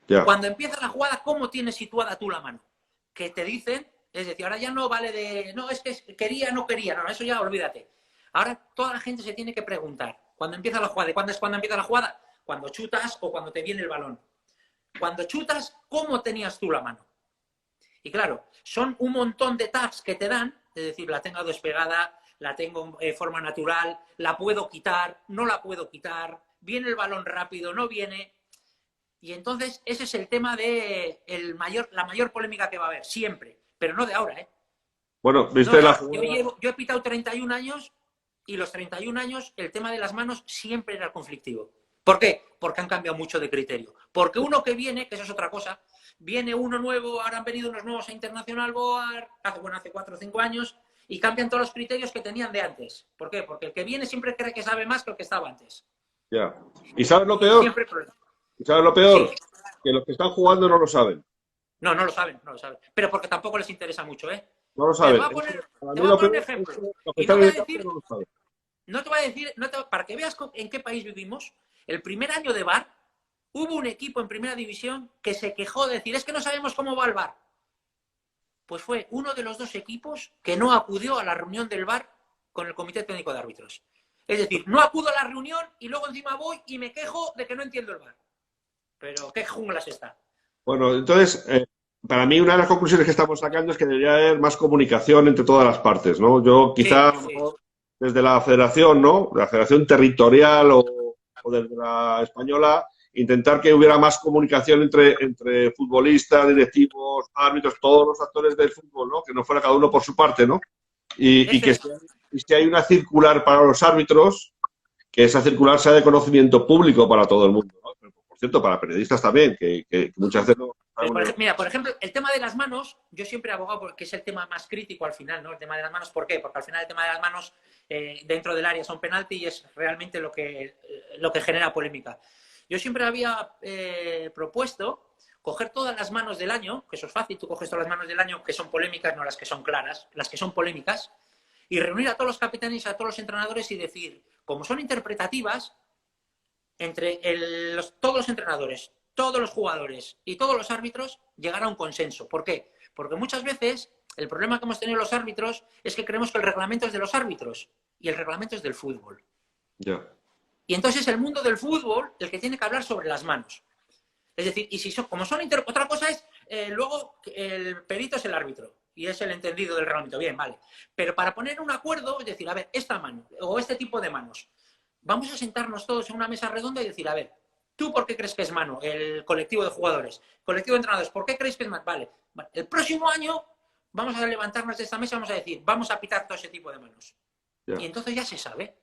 Ya. Cuando empieza la jugada, cómo tienes situada tú la mano. Que te dicen, es decir, ahora ya no vale de, no, es que quería, no quería, no, eso ya olvídate. Ahora toda la gente se tiene que preguntar, cuando empieza la jugada, ¿y cuándo es cuando empieza la jugada? Cuando chutas o cuando te viene el balón. Cuando chutas, ¿cómo tenías tú la mano? Y claro, son un montón de tags que te dan, es decir, la tengo despegada, la tengo en forma natural, la puedo quitar, no la puedo quitar, viene el balón rápido, no viene. Y entonces ese es el tema de la mayor polémica que va a haber, siempre, pero no de ahora, ¿eh? Bueno, viste no, yo he pitado 31 años y los 31 años el tema de las manos siempre era conflictivo. ¿Por qué? Porque han cambiado mucho de criterio. Porque uno que viene, que eso es otra cosa, viene uno nuevo, ahora han venido unos nuevos a Internacional Board, hace 4 o 5 años, y cambian todos los criterios que tenían de antes. ¿Por qué? Porque el que viene siempre cree que sabe más que el que estaba antes. Ya. ¿Y sabes lo peor? Siempre... ¿Y sabes lo peor? Sí. Que los que están jugando no lo saben. No lo saben. Pero porque tampoco les interesa mucho, ¿eh? No lo saben. Te voy a poner un ejemplo. Y no te voy a decir, para que veas en qué país vivimos, el primer año de VAR, hubo un equipo en primera división que se quejó de decir, es que no sabemos cómo va el VAR. Pues fue uno de los 2 equipos que no acudió a la reunión del VAR con el Comité Técnico de Árbitros. Es decir, no acudo a la reunión y luego encima voy y me quejo de que no entiendo el VAR. Pero qué junglas está. Bueno, entonces, para mí una de las conclusiones que estamos sacando es que debería haber más comunicación entre todas las partes, ¿no? Yo quizá desde la federación, ¿no? La federación territorial o desde la española, intentar que hubiera más comunicación entre futbolistas, directivos, árbitros, todos los actores del fútbol, ¿no? Que no fuera cada uno por su parte, ¿no? Y que si hay una circular para los árbitros, que esa circular sea de conocimiento público para todo el mundo, ¿no? Pero, por cierto, para periodistas también, que muchas veces no... Mira, por ejemplo, el tema de las manos, yo siempre he abogado porque es el tema más crítico al final, ¿no? El tema de las manos, ¿por qué? Porque al final el tema de las manos dentro del área son penalti y es realmente lo que genera polémica. Yo siempre había propuesto coger todas las manos del año, que eso es fácil, tú coges todas las manos del año que son polémicas, no las que son claras, las que son polémicas, y reunir a todos los capitanes, a todos los entrenadores y decir, como son interpretativas, entre todos los entrenadores, todos los jugadores y todos los árbitros llegar a un consenso. ¿Por qué? Porque muchas veces el problema que hemos tenido los árbitros es que creemos que el reglamento es de los árbitros y el reglamento es del fútbol. Ya. Y entonces el mundo del fútbol el que tiene que hablar sobre las manos. Es decir, y si como son otra cosa es, luego el perito es el árbitro y es el entendido del reglamento. Bien, vale. Pero para poner un acuerdo, es decir, a ver, esta mano o este tipo de manos, vamos a sentarnos todos en una mesa redonda y decir, a ver, ¿tú por qué crees que es mano? El colectivo de jugadores, colectivo de entrenadores, ¿por qué creéis que es mano? Vale, vale. El próximo año vamos a levantarnos de esta mesa y vamos a decir, vamos a pitar todo ese tipo de manos. Ya. Y entonces ya se sabe.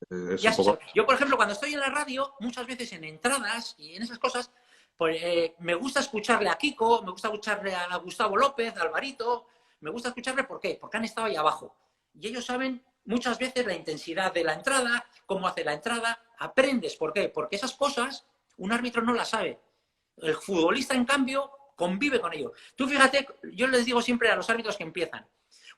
Es un poco... Yo, por ejemplo, cuando estoy en la radio, muchas veces en entradas y en esas cosas, pues, me gusta escucharle a Kiko, me gusta escucharle a Gustavo López, a Alvarito, me gusta escucharle, ¿por qué? Porque han estado ahí abajo. Y ellos saben muchas veces la intensidad de la entrada, cómo hace la entrada, aprendes, ¿por qué? Porque esas cosas un árbitro no las sabe. El futbolista, en cambio, convive con ello. Tú fíjate, yo les digo siempre a los árbitros que empiezan,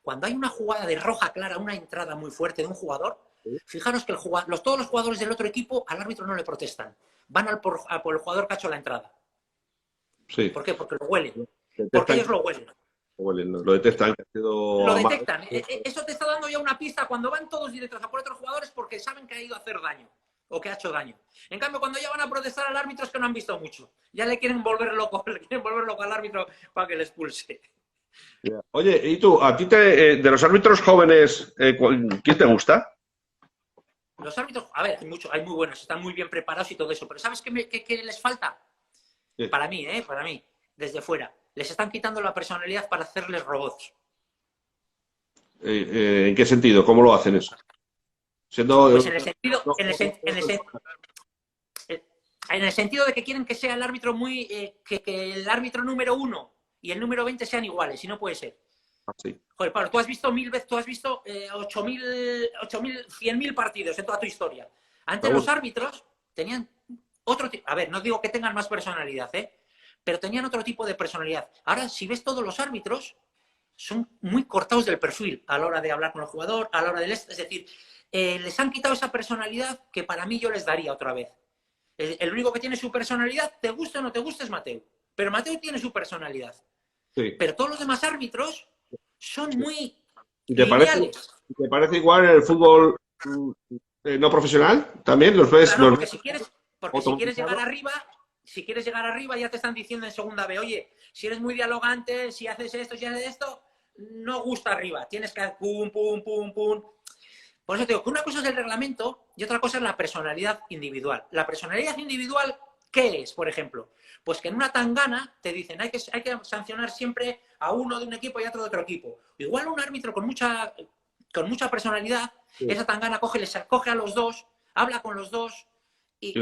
cuando hay una jugada de roja clara, una entrada muy fuerte de un jugador, fijaros que todos los jugadores del otro equipo al árbitro no le protestan. Van por el jugador que ha hecho la entrada. Sí. ¿Por qué? Porque lo huelen. Detectan, porque ellos lo huelen. Lo detectan. Que ha sido lo detectan. Eso te está dando ya una pista cuando van todos directos a por otros jugadores porque saben que ha ido a hacer daño o que ha hecho daño. En cambio, cuando ya van a protestar al árbitro es que no han visto mucho. Ya le quieren volver loco al árbitro para que le expulse. Oye, ¿y tú, a ti de los árbitros jóvenes, quién te gusta? Los árbitros, a ver, hay muy buenos, están muy bien preparados y todo eso, pero ¿sabes qué les falta? Sí. Para mí, desde fuera. Les están quitando la personalidad para hacerles robots. ¿En qué sentido? ¿Cómo lo hacen eso? Siendo... Pues en el sentido de que quieren que sea el árbitro que el árbitro número 1 y el número 20 sean iguales, y no puede ser. Sí. Joder, Pablo, tú has visto 1000 veces, tú has visto 8.000, 100.000 partidos en toda tu historia. Antes los árbitros tenían otro tipo, a ver, no digo que tengan más personalidad, pero tenían otro tipo de personalidad. Ahora, si ves todos los árbitros, son muy cortados del perfil a la hora de hablar con el jugador, a la hora es decir, les han quitado esa personalidad que para mí yo les daría otra vez. El único que tiene su personalidad, te guste o no te guste, es Mateu. Pero Mateu tiene su personalidad. Sí. Pero todos los demás árbitros son muy ¿Te parece igual el fútbol no profesional? ¿También los ves? Claro, porque si quieres llegar arriba, ya te están diciendo en segunda B, oye, si eres muy dialogante, si haces esto, no gusta arriba. Tienes que hacer pum, pum, pum, pum. Por eso te digo que una cosa es el reglamento y otra cosa es la personalidad individual. La personalidad individual, ¿qué es, por ejemplo? Pues que en una tangana te dicen hay que sancionar siempre a uno de un equipo y a otro de otro equipo. Igual un árbitro con mucha personalidad, sí. Esa tangana coge a los dos, habla con los dos y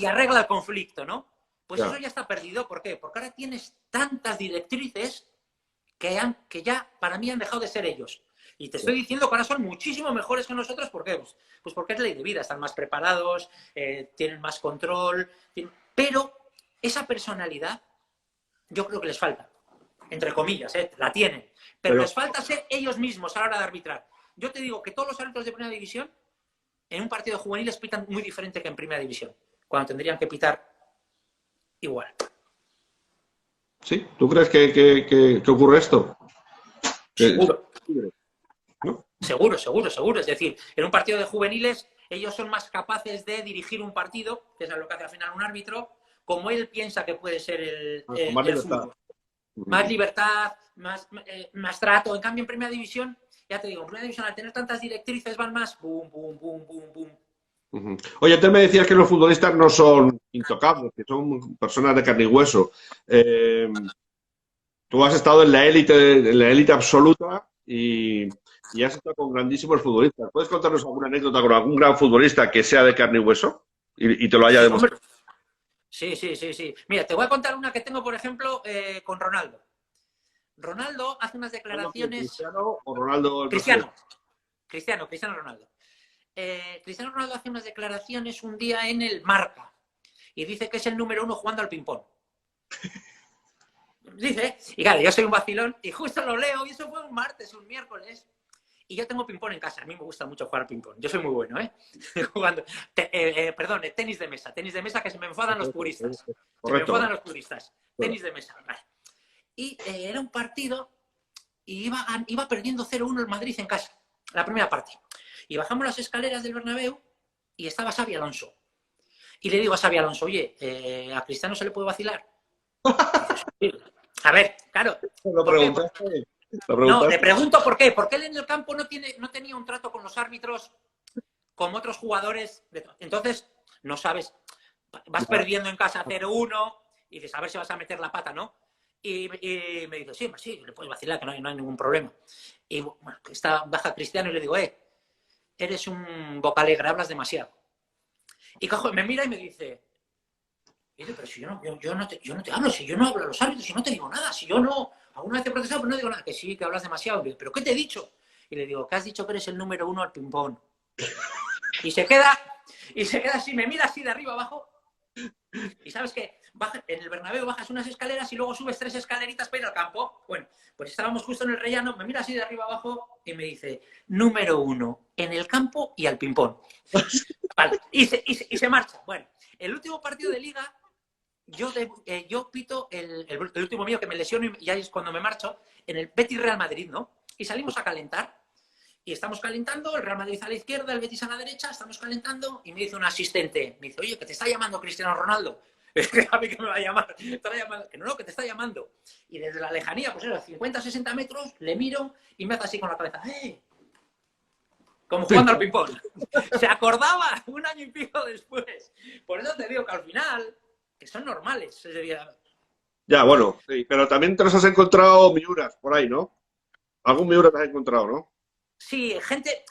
arregla el conflicto, ¿no? Pues claro. Eso ya está perdido. ¿Por qué? Porque ahora tienes tantas directrices que ya para mí han dejado de ser ellos. Y te estoy diciendo que ahora son muchísimo mejores que nosotros. ¿Por qué? Pues porque es ley de vida. Están más preparados, tienen más control. Pero esa personalidad yo creo que les falta. Entre comillas, la tienen. Pero les falta ser ellos mismos a la hora de arbitrar. Yo te digo que todos los árbitros de primera división en un partido de juveniles pitan muy diferente que en primera división. Cuando tendrían que pitar igual. ¿Sí? ¿Tú crees que ocurre esto? Seguro. ¿No? Seguro. Es decir, en un partido de juveniles ellos son más capaces de dirigir un partido, que es lo que hace al final un árbitro, como él piensa que puede ser el fútbol. Más libertad, más trato. En cambio, en primera división, ya te digo, en primera división al tener tantas directrices van más boom, boom, boom, boom, boom. Oye, antes me decías que los futbolistas no son intocables, que son personas de carne y hueso. Tú has estado en la élite absoluta y has estado con grandísimos futbolistas. ¿Puedes contarnos alguna anécdota con algún gran futbolista que sea de carne y hueso y te lo haya demostrado? Sí. Mira, te voy a contar una que tengo, por ejemplo, con Ronaldo. Ronaldo hace unas declaraciones... ¿Cristiano o Ronaldo? Cristiano Ronaldo. Cristiano Ronaldo hace unas declaraciones un día en el Marca y dice que es el número 1 jugando al ping-pong. Dice, y claro, yo soy un vacilón y justo lo leo y eso fue un martes, un miércoles. Y yo tengo ping-pong en casa. A mí me gusta mucho jugar ping-pong. Yo soy muy bueno, ¿eh? Jugando. Perdón, tenis de mesa. Tenis de mesa que se me enfadan los puristas. Se me enfadan los puristas. Tenis de mesa. Vale. Y era un partido y iba perdiendo 0-1 el Madrid en casa. La primera parte. Y bajamos las escaleras del Bernabéu y estaba Xabi Alonso. Y le digo a Xabi Alonso, oye, ¿a Cristiano se le puede vacilar? A ver, claro. Lo preguntaste. No, le pregunto por qué. Porque él en el campo no tenía un trato con los árbitros como otros jugadores. Entonces, no sabes. Vas perdiendo en casa 0-1 y dices, a ver si vas a meter la pata, ¿no? Y me dice, sí, le puedes vacilar, que no hay ningún problema. Y bueno, baja Cristiano y le digo, eres un boca alegre, hablas demasiado. Y cojo, me mira y me dice, pero si yo no te hablo, si yo no hablo a los árbitros, si no te digo nada, si yo no, alguna vez te he protestado, pero no digo nada, que sí, que hablas demasiado. Digo, ¿pero qué te he dicho? Y le digo, que has dicho que eres el número 1 al ping-pong. Y se queda así, me mira así de arriba abajo. Y sabes que en el Bernabéu bajas unas escaleras y luego subes 3 escaleritas para ir al campo. Bueno, pues estábamos justo en el rellano, me mira así de arriba abajo y me dice, número 1 en el campo y al ping-pong. Vale, y se marcha. Bueno, el último partido de Liga, yo pito el último mío que me lesiono y ahí es cuando me marcho, en el Betis Real Madrid, ¿no? Y salimos a calentar. Y estamos calentando, el Real Madrid a la izquierda, el Betis a la derecha, estamos calentando y me dice un asistente, me dice, oye, que te está llamando Cristiano Ronaldo. A mí que me va a llamar, que no, que te está llamando. Y desde la lejanía, pues era 50, 60 metros, le miro y me hace así con la cabeza, como jugando al ping-pong. Se acordaba un año y pico después. Por eso te digo que al final, que son normales. Ya, bueno, sí, pero también te los has encontrado miuras por ahí, ¿no? Algún miura te has encontrado, ¿no? Sí, gente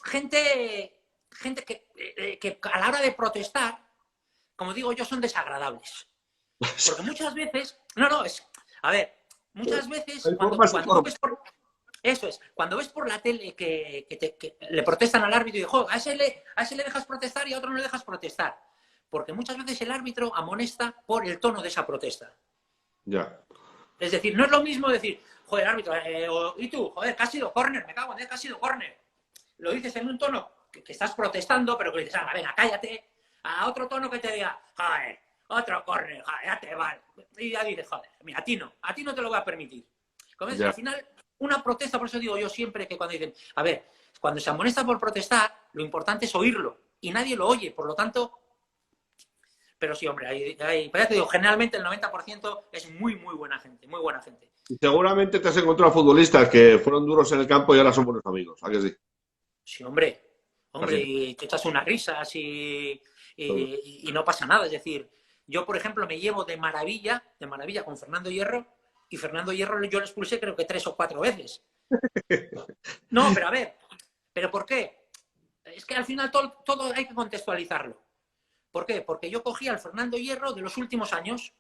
que a la hora de protestar, como digo yo, son desagradables. Porque muchas veces, a ver, muchas veces cuando ves por, eso es, cuando ves por la tele que le protestan al árbitro y dices, a ese le dejas protestar y a otro no le dejas protestar. Porque muchas veces el árbitro amonesta por el tono de esa protesta. Ya. Es decir, no es lo mismo decir, joder, árbitro, ¿y tú? Joder, que ha sido córner, me cago en él, que ha sido córner. Lo dices en un tono que estás protestando, pero que le dices, venga, cállate. A otro tono que te diga, joder, otro córner, joder, ya te vale. Y ya dices, joder, mira, a ti no te lo voy a permitir. Como es, al final, una protesta, por eso digo yo siempre que cuando dicen, a ver, cuando se amonesta por protestar, lo importante es oírlo. Y nadie lo oye, por lo tanto. Pero sí, hombre, pues ya te digo, generalmente el 90% es muy, muy buena gente, muy buena gente. Y seguramente te has encontrado futbolistas que fueron duros en el campo y ahora son buenos amigos, ¿a que sí? Sí, hombre, Así. y te echas unas risas y no pasa nada. Es decir, yo, por ejemplo, me llevo de maravilla con Fernando Hierro, y Fernando Hierro yo lo expulsé creo que 3 o 4 veces. No, pero a ver, ¿pero por qué? Es que al final todo hay que contextualizarlo. ¿Por qué? Porque yo cogí al Fernando Hierro de los últimos años,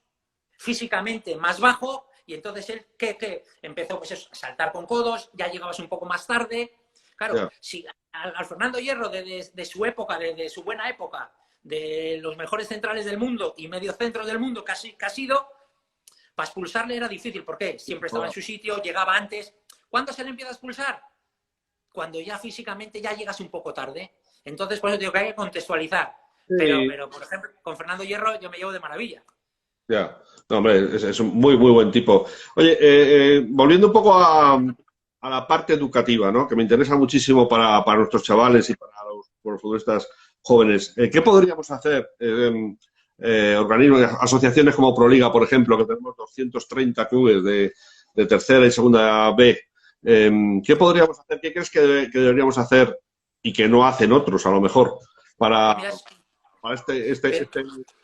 físicamente más bajo, y entonces él que empezó pues a saltar con codos, ya llegabas un poco más tarde. Claro, si al Fernando Hierro de su época, de su buena época, de los mejores centrales del mundo y medio centros del mundo que ha sido, para expulsarle era difícil. ¿Por qué? Siempre estaba en su sitio, llegaba antes. ¿Cuándo se le empieza a expulsar? Cuando ya físicamente ya llegas un poco tarde. Entonces, por eso digo que hay que contextualizar. Sí. Pero, por ejemplo, con Fernando Hierro yo me llevo de maravilla. Ya, no, hombre, es un muy, muy buen tipo. Oye, volviendo un poco a la parte educativa, ¿no? Que me interesa muchísimo para nuestros chavales y para los futbolistas jóvenes. ¿Qué podríamos hacer? Organismos, asociaciones como Proliga, por ejemplo, que tenemos 230 clubes de tercera y segunda B. ¿Qué podríamos hacer? ¿Qué crees que deberíamos hacer y que no hacen otros, a lo mejor, para esta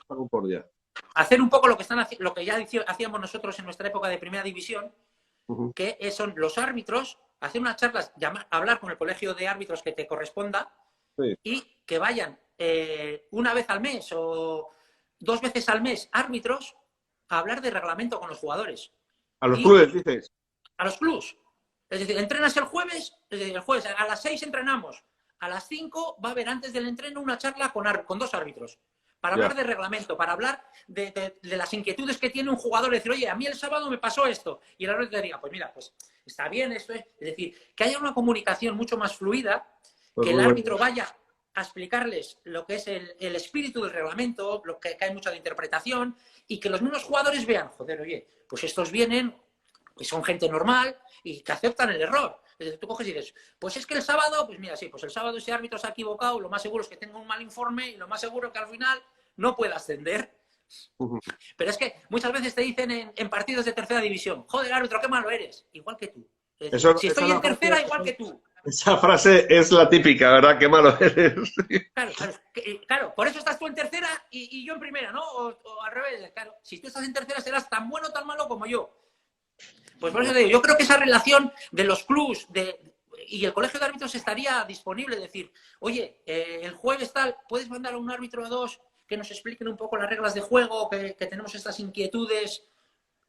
concordia? Hacer un poco lo que ya hacíamos nosotros en nuestra época de primera división, que son los árbitros, hacer unas charlas, hablar con el colegio de árbitros que te corresponda, sí, y que vayan una vez al mes o 2 veces al mes árbitros a hablar de reglamento con los jugadores. ¿A los clubes, dices? A los clubes. Es decir, entrenas el jueves a las 6 entrenamos, a las 5 va a haber antes del entreno una charla con 2 árbitros. Para hablar de reglamento, para hablar de las inquietudes que tiene un jugador, decir, oye, a mí el sábado me pasó esto. Y el árbitro te diga, pues mira, pues está bien, esto es decir, que haya una comunicación mucho más fluida, Pues que el muy bueno. árbitro vaya a explicarles lo que es el espíritu del reglamento, lo que hay mucho de interpretación, y que los mismos jugadores vean, joder, oye, pues estos vienen, que son gente normal y que aceptan el error. Entonces tú coges y dices, pues es que el sábado, pues mira, sí, pues el sábado ese árbitro se ha equivocado, lo más seguro es que tenga un mal informe y lo más seguro es que al final no pueda ascender. Pero es que muchas veces te dicen en partidos de tercera división, joder, árbitro, qué malo eres, igual que tú. Es decir, Eso, si esa, estoy es la en tercera, frase, igual que tú. esa frase es la típica, ¿verdad? Qué malo eres. Claro, claro, claro, por eso estás tú en tercera y yo en primera, ¿no? O al revés, claro. Si tú estás en tercera serás tan bueno o tan malo como yo. Pues por eso te digo, yo creo que esa relación de los clubs y el colegio de árbitros estaría disponible. Decir, oye, el jueves tal, ¿puedes mandar a un árbitro a dos que nos expliquen un poco las reglas de juego, que tenemos estas inquietudes?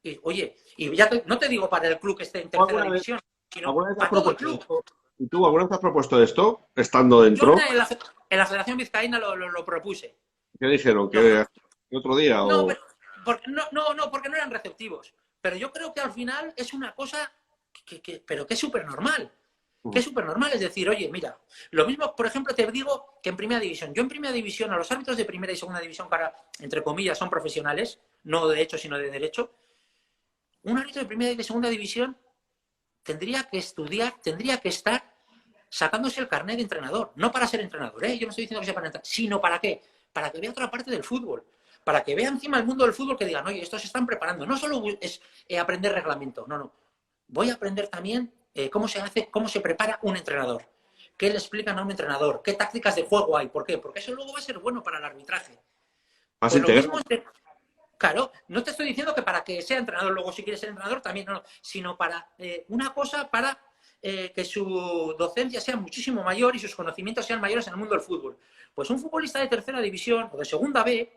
Y, oye, y ya no te digo para el club que esté en tercera ¿Alguna vez, división, sino alguna vez has para todo el propuesto club. esto? ¿Y tú alguna vez has propuesto esto, estando Yo dentro? en la Federación Vizcaína lo propuse. ¿Qué dijeron? Lo pro- ¿Que otro día? No, O... pero, porque no eran receptivos. Pero yo creo que al final es una cosa pero que es súper normal. Que es súper normal. Es decir, oye, mira, lo mismo, por ejemplo, te digo que en primera división. Yo en primera división, a los árbitros de primera y segunda división, que ahora, entre comillas, son profesionales, no de hecho, sino de derecho, un árbitro de primera y de segunda división tendría que estudiar, tendría que estar sacándose el carnet de entrenador. No para ser entrenador, ¿eh? Yo no estoy diciendo que sea para entrenador, sino para qué. Para que vea otra parte del fútbol. Para que vea encima el mundo del fútbol que digan, oye, estos se están preparando. No solo es aprender reglamento, no. Voy a aprender también cómo se hace, cómo se prepara un entrenador. ¿Qué le explican a un entrenador? ¿Qué tácticas de juego hay? ¿Por qué? Porque eso luego va a ser bueno para el arbitraje. Más Pues lo mismo, integral. claro, no te estoy diciendo que para que sea entrenador, luego si quieres ser entrenador también, no, sino para una cosa para que su docencia sea muchísimo mayor y sus conocimientos sean mayores en el mundo del fútbol. Pues un futbolista de tercera división o de segunda B,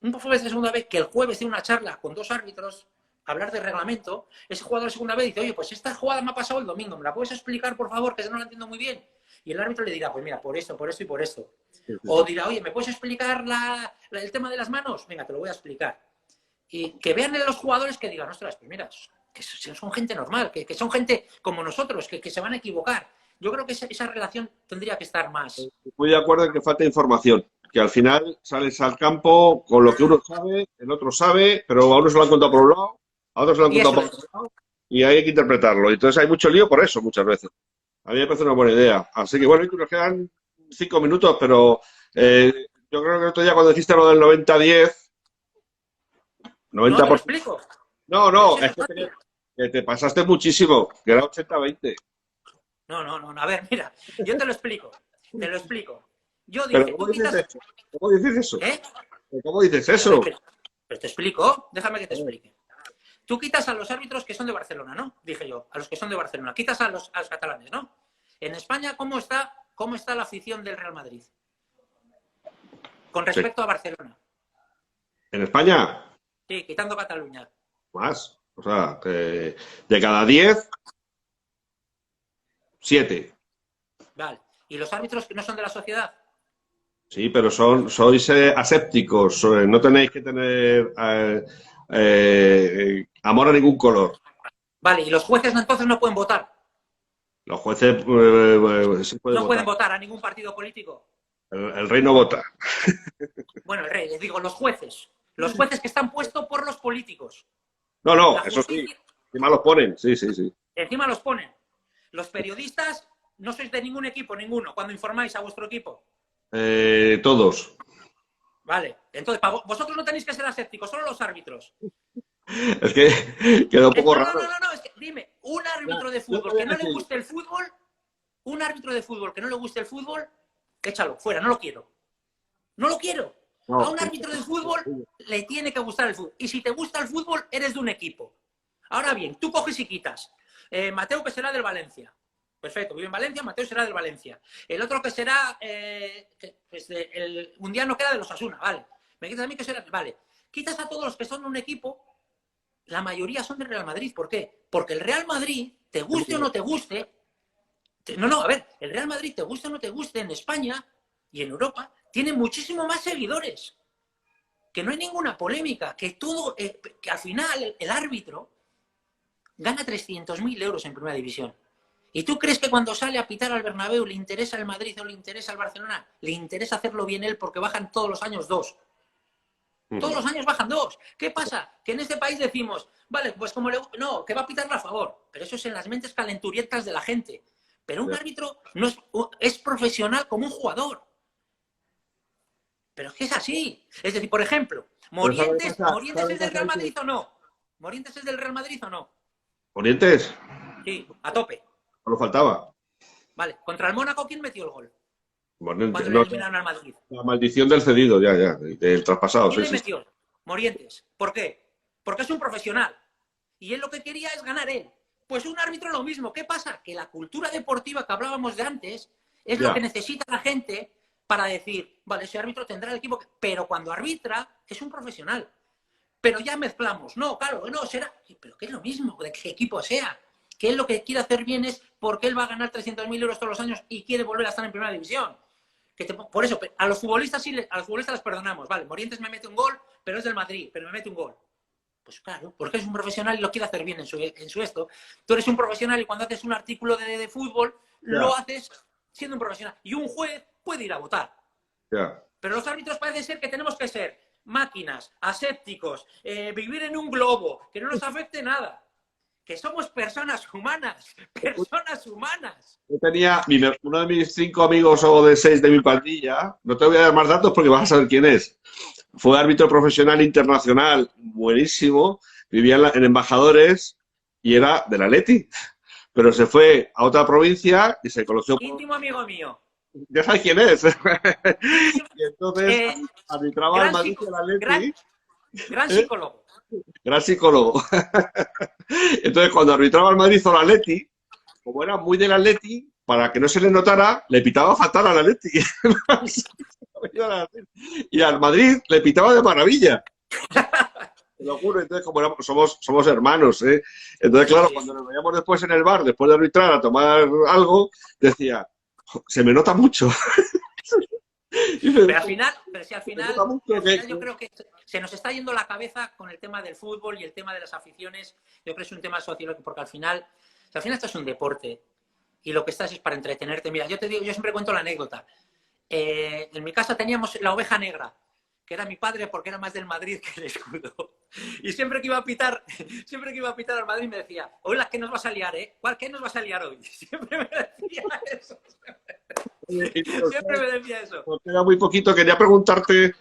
un futbolista de segunda B que el jueves tiene una charla con dos árbitros, hablar de reglamento, ese jugador de segunda B dice, oye, pues esta jugada me ha pasado el domingo, ¿me la puedes explicar, por favor, que no la entiendo muy bien? Y el árbitro le dirá, pues mira, por esto y por esto. O dirá, oye, ¿me puedes explicar el tema de las manos? Venga, te lo voy a explicar. Y que vean en los jugadores que digan, ostras, pues mira, que son gente normal, que son gente como nosotros, que se van a equivocar. Yo creo que esa relación tendría que estar más. Muy de acuerdo en que falta información. Que al final sales al campo con lo que uno sabe, el otro sabe, pero a uno se lo han contado por un lado, a otro se lo han Y contado eso por es. otro lado, y hay que interpretarlo. Entonces hay mucho lío por eso muchas veces. A mí me parece una buena idea. Así que bueno, nos quedan 5 minutos, pero yo creo que el otro día cuando dijiste lo del 90-10, No, te lo 90%. explico. No, Pero si no, eso es es que fácil. te pasaste muchísimo, que era 80-20. No. A ver, mira, yo te lo explico. Te lo explico. Yo Pero dije, ¿cómo tú dices quitas. eso? ¿Cómo dices eso? ¿Eh? ¿Cómo dices A ver, eso? pero te explico. Déjame que te explique. Tú quitas a los árbitros que son de Barcelona, ¿no? Dije yo, a los que son de Barcelona. Quitas a los catalanes, ¿no? En España, ¿cómo está la afición del Real Madrid? Con Sí. respecto a Barcelona. ¿En España? Sí, quitando Cataluña. Más. O sea, que de cada 10, 7. Vale. ¿Y los árbitros que no son de la sociedad? Sí, pero sois asépticos, no tenéis que tener amor a ningún color. Vale, ¿y los jueces entonces no pueden votar? Los jueces sí pueden No pueden votar. votar a ningún partido político. El rey no vota. Bueno, el rey, les digo, los jueces. Los jueces que están puestos por los políticos. No, no, La eso sí. justicia, Encima los ponen. Sí, sí, sí. encima los ponen. Los periodistas no sois de ningún equipo, ninguno, cuando informáis a vuestro equipo. Todos. Vale, entonces, vosotros no tenéis que ser asépticos, solo los árbitros. Es que quedó un poco raro. No, es que dime, un Ya, árbitro de yo te fútbol voy que a no le decir. guste el fútbol, un árbitro de fútbol que no le guste el fútbol, échalo, fuera, no lo quiero. No lo quiero. A No, un árbitro de fútbol le tiene que gustar el fútbol. Y si te gusta el fútbol, eres de un equipo. Ahora bien, tú coges y quitas. Mateo, que será del Valencia. Perfecto, vive en Valencia, Mateo será del Valencia. El otro que será el mundiano que era de los Asuna, vale. Me quitas a mí que será, vale. Quitas a todos los que son de un equipo, la mayoría son del Real Madrid. ¿Por qué? Porque el Real Madrid, te guste o no te guste, a ver, el Real Madrid, te guste o no te guste, en España y en Europa, tiene muchísimo más seguidores. Que no hay ninguna polémica, que todo, que al final el árbitro gana 300.000 euros en primera división. ¿Y tú crees que cuando sale a pitar al Bernabéu le interesa el Madrid o le interesa el Barcelona? Le interesa hacerlo bien él porque bajan todos los años 2. Todos los años bajan 2. ¿Qué pasa? Que en este país decimos, vale, pues como no, que va a pitarle a favor. Pero eso es en las mentes calenturientas de la gente. Pero un árbitro no es profesional como un jugador. Pero es que es así. Es decir, por ejemplo, ¿Morientes es del Real Madrid o no? ¿Morientes es del Real Madrid o no? ¿Morientes? Sí, a tope. No lo faltaba. Vale, contra el Mónaco, ¿quién metió el gol? Morientes, Cuando le eliminaron al Madrid. La maldición del cedido, ya, del traspasado. ¿Quién Sí, le sí. metió? Morientes. ¿Por qué? Porque es un profesional. Y él lo que quería es ganar él. Pues un árbitro lo mismo. ¿Qué pasa? Que la cultura deportiva que hablábamos de antes es lo que necesita la gente para decir, vale, ese árbitro tendrá el equipo, pero cuando arbitra es un profesional. Pero ya mezclamos. No, claro, no, será... Pero que es lo mismo, de qué equipo sea. Que él lo que quiere hacer bien es porque él va a ganar 300.000 euros todos los años y quiere volver a estar en primera división. Por eso, a los futbolistas sí, a los futbolistas les perdonamos. Vale, Morientes me mete un gol, pero es del Madrid, pero me mete un gol. Pues claro, porque es un profesional y lo quiere hacer bien en su esto. Tú eres un profesional y cuando haces un artículo de fútbol, lo haces siendo un profesional. Y un juez puede ir a votar. Pero los árbitros parece ser que tenemos que ser máquinas, asépticos, vivir en un globo, que no nos afecte nada. Que somos personas humanas, personas humanas. Yo tenía uno de mis 5 amigos o de 6 de mi pandilla, no te voy a dar más datos porque vas a saber quién es. Fue árbitro profesional internacional, buenísimo, vivía en Embajadores y era del Atleti, pero se fue a otra provincia y se conoció. Íntimo amigo mío. Ya sabes quién es. Y entonces arbitraba al Madrid y al Atleti. Gran psicólogo. Gran psicólogo. Entonces, cuando arbitraba al Madrid o al Atleti, como era muy del Atleti, para que no se le notara, le pitaba fatal al Atleti. Y al Madrid le pitaba de maravilla. Te lo juro. Entonces, como somos hermanos, ¿eh? Entonces, claro, cuando nos veíamos después en el bar, después de arbitrar a tomar algo, decía, se me nota mucho. Pero al final yo creo que se nos está yendo la cabeza con el tema del fútbol y el tema de las aficiones. Yo creo que es un tema sociológico, porque al final esto es un deporte y lo que estás es para entretenerte. Mira, yo te digo, yo siempre cuento la anécdota. En mi casa teníamos la oveja negra, que era mi padre porque era más del Madrid que el escudo. Y siempre que iba a pitar al Madrid me decía, hola, ¿qué nos vas a liar, eh? ¿Qué nos vas a liar hoy? Siempre me decía eso. Siempre me decía eso. Pues queda muy poquito. Quería preguntarte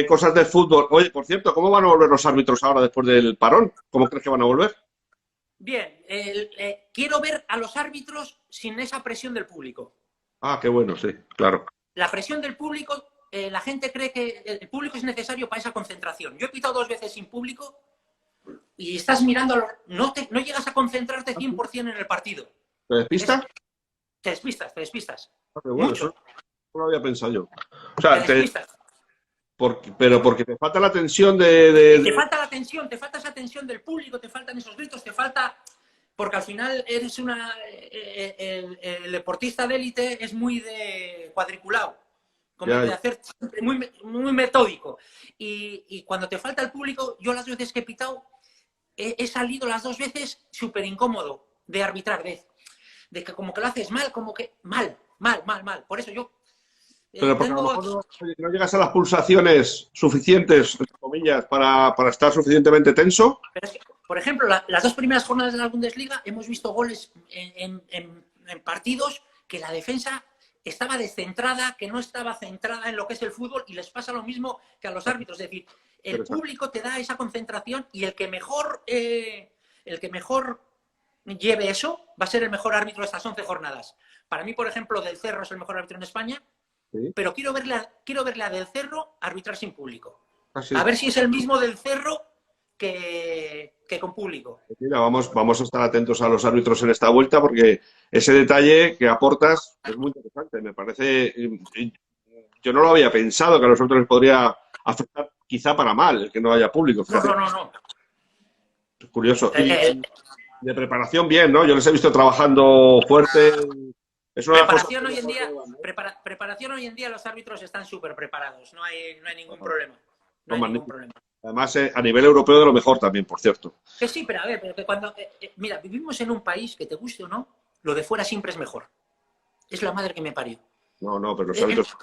cosas del fútbol. Oye, por cierto, ¿cómo van a volver los árbitros ahora después del parón? ¿Cómo crees que van a volver? Bien, quiero ver a los árbitros sin esa presión del público. Ah, qué bueno, sí, claro. La presión del público, la gente cree que el público es necesario para esa concentración. Yo he pitado 2 veces sin público y estás mirando, no llegas a concentrarte 100% en el partido. ¿Te despistas? Te despistas. Ah, qué bueno, mucho. Eso no lo había pensado yo. O sea, te despistas. Pero porque te falta la tensión Te falta la tensión, te falta esa tensión del público, te faltan esos gritos, te falta... Porque al final eres el deportista de élite es muy de cuadriculado, como de hacer muy, muy metódico. Y cuando te falta el público, yo las veces que he pitado, he salido las 2 veces súper incómodo de arbitrar, de que como que lo haces mal, como que mal. Por eso yo... Pero porque a lo mejor no llegas a las pulsaciones suficientes, entre comillas, para estar suficientemente tenso. Pero es que, por ejemplo, las 2 primeras jornadas de la Bundesliga hemos visto goles en partidos que la defensa estaba descentrada, que no estaba centrada en lo que es el fútbol, y les pasa lo mismo que a los árbitros. Es decir, el público te da esa concentración y el que mejor lleve eso va a ser el mejor árbitro de estas 11 jornadas. Para mí, por ejemplo, Del Cerro es el mejor árbitro en España, ¿sí? Pero quiero verle a Del Cerro arbitrar sin público. Sí. A ver si es el mismo Del Cerro que con público. Mira, vamos a estar atentos a los árbitros en esta vuelta porque ese detalle que aportas es muy interesante. Me parece... Yo no lo había pensado, que a nosotros les podría afectar quizá para mal el que no haya público. No. Es curioso. Y de preparación bien, ¿no? Yo les he visto trabajando fuerte. Es una preparación hoy en día, preparación hoy en día los árbitros están súper preparados. No hay ningún problema. No hay ningún problema. Además, a nivel europeo de lo mejor también, por cierto. Que sí, pero a ver, pero que cuando... mira, vivimos en un país que te guste o no, lo de fuera siempre es mejor. Es la madre que me parió. No, no, pero los Eh, árbitros...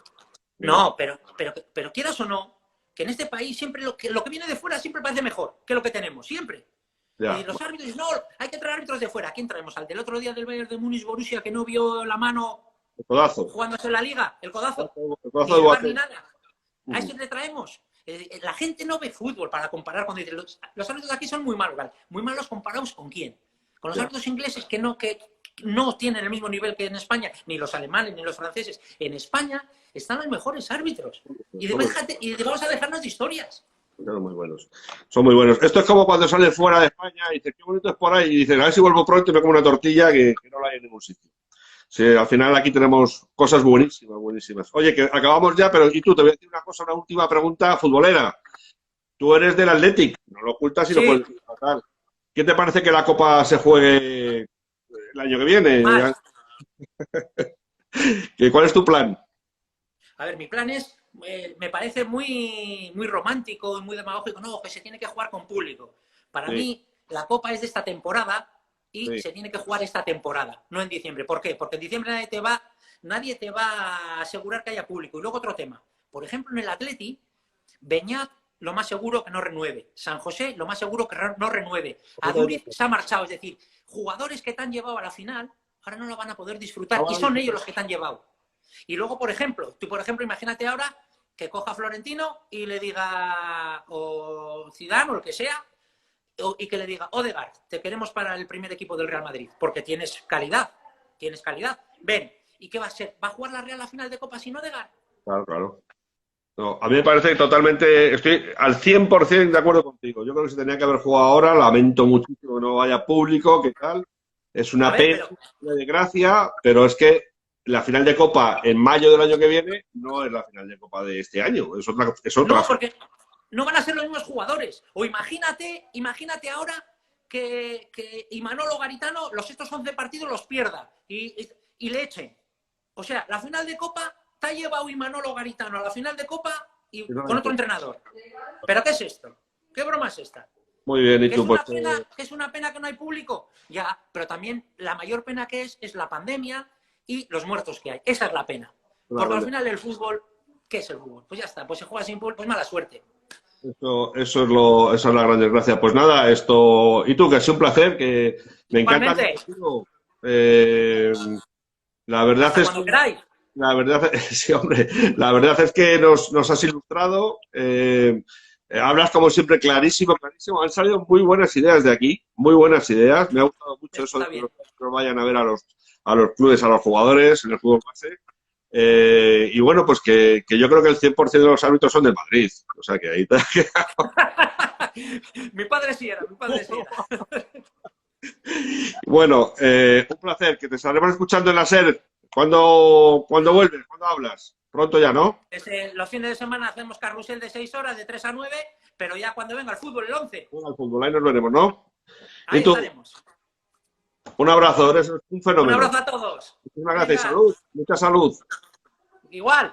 No, pero quieras o no, que en este país siempre lo que viene de fuera siempre parece mejor que lo que tenemos, siempre. Ya. Y los árbitros, no, hay que traer árbitros de fuera. ¿A quién traemos? Al del otro día del Bayern de Múnich, Borussia, que no vio la mano El codazo. jugándose en la liga, el codazo. El codazo Ni de el bar ni Boateng. nada. A ese le traemos. La gente no ve fútbol para comparar cuando dicen los árbitros de aquí son muy malos, ¿vale? Muy malos comparados con quién. Con los Ya. árbitros ingleses que no tienen el mismo nivel que en España, ni los alemanes, ni los franceses. En España están los mejores árbitros. Y vamos a dejarnos de historias. Son muy buenos. Son muy buenos. Esto es como cuando sales fuera de España y dices, qué bonito es por ahí, y dices, a ver si vuelvo pronto y me como una tortilla que no la hay en ningún sitio. Sí, al final aquí tenemos cosas buenísimas, buenísimas. Oye, que acabamos ya, pero y tú, te voy a decir una cosa, una última pregunta futbolera. Tú eres del Athletic, no lo ocultas y lo Sí, puedes tratar. ¿Qué te parece que la Copa se juegue el año que viene? mal. ¿Cuál es tu plan? A ver, mi plan es, me parece muy romántico y muy demagógico, no, que se tiene que jugar con público. Para Sí, mí, la Copa es de esta temporada y sí. se tiene que jugar esta temporada, no en diciembre. ¿Por qué? Porque en diciembre nadie te va a asegurar que haya público. Y luego otro tema. Por ejemplo, en el Atleti, Beñat lo más seguro que no renueve. San José lo más seguro que no renueve. Aduriz se ha marchado. Es decir, jugadores que te han llevado a la final ahora no lo van a poder disfrutar y son ellos los que te han llevado. Y luego, por ejemplo, imagínate ahora que coja Florentino y le diga, o Zidane o el que sea, y que le diga, Odegaard, te queremos para el primer equipo del Real Madrid, porque tienes calidad. Ven, ¿y qué va a ser? ¿Va a jugar la Real a final de Copa sin Odegaard? Claro, claro. No, a mí me parece totalmente, estoy al 100% de acuerdo contigo. Yo creo que se tenía que haber jugado ahora, lamento muchísimo que no haya público, ¿qué tal? Es A una ver, pena, una desgracia, pero es que la final de Copa en mayo del año que viene no es la final de Copa de este año, es otra. no, porque no van a ser los mismos jugadores. O imagínate ahora que Imanolo Garitano estos 11 partidos los pierda y le echen. O sea, la final de Copa te ha llevado Imanolo Garitano a la final de Copa y con otro entrenador. ¿Pero qué es esto? ¿Qué broma es esta? Muy bien, y ¿Que tú, pues, es una pena que no hay público? Ya, pero también la mayor pena que es la pandemia y los muertos que hay. Esa es la pena. Porque al final el fútbol, ¿qué es el fútbol? Pues ya está, pues se juega sin público, pues mala suerte. esa es la gran desgracia. Pues nada, y tú, que ha sido un placer, que me encanta hablar Igualmente, contigo. La verdad hasta es cuando que queráis. La verdad, sí, hombre, la verdad es que nos has ilustrado. Hablas como siempre clarísimo, clarísimo. Han salido muy buenas ideas de aquí, muy buenas ideas. Me ha gustado mucho eso de Está que bien. los vayan a ver a los clubes, a los jugadores en el fútbol base. Y bueno, pues que yo creo que el 100% de los árbitros son de Madrid. O sea que ahí Mi padre sí era. Bueno, un placer, que te estaremos escuchando en la SER. ¿Cuándo vuelves? ¿Cuándo hablas? Pronto ya, ¿no? Los fines de semana hacemos carrusel de 6 horas, de 3 a 9, pero ya cuando venga el fútbol, el 11, Bueno, al fútbol, ahí nos veremos, ¿no? Y ahí tú, estaremos. un abrazo, eres un Un fenómeno. abrazo a todos. Muchísimas gracias, Venga, salud, mucha salud. igual.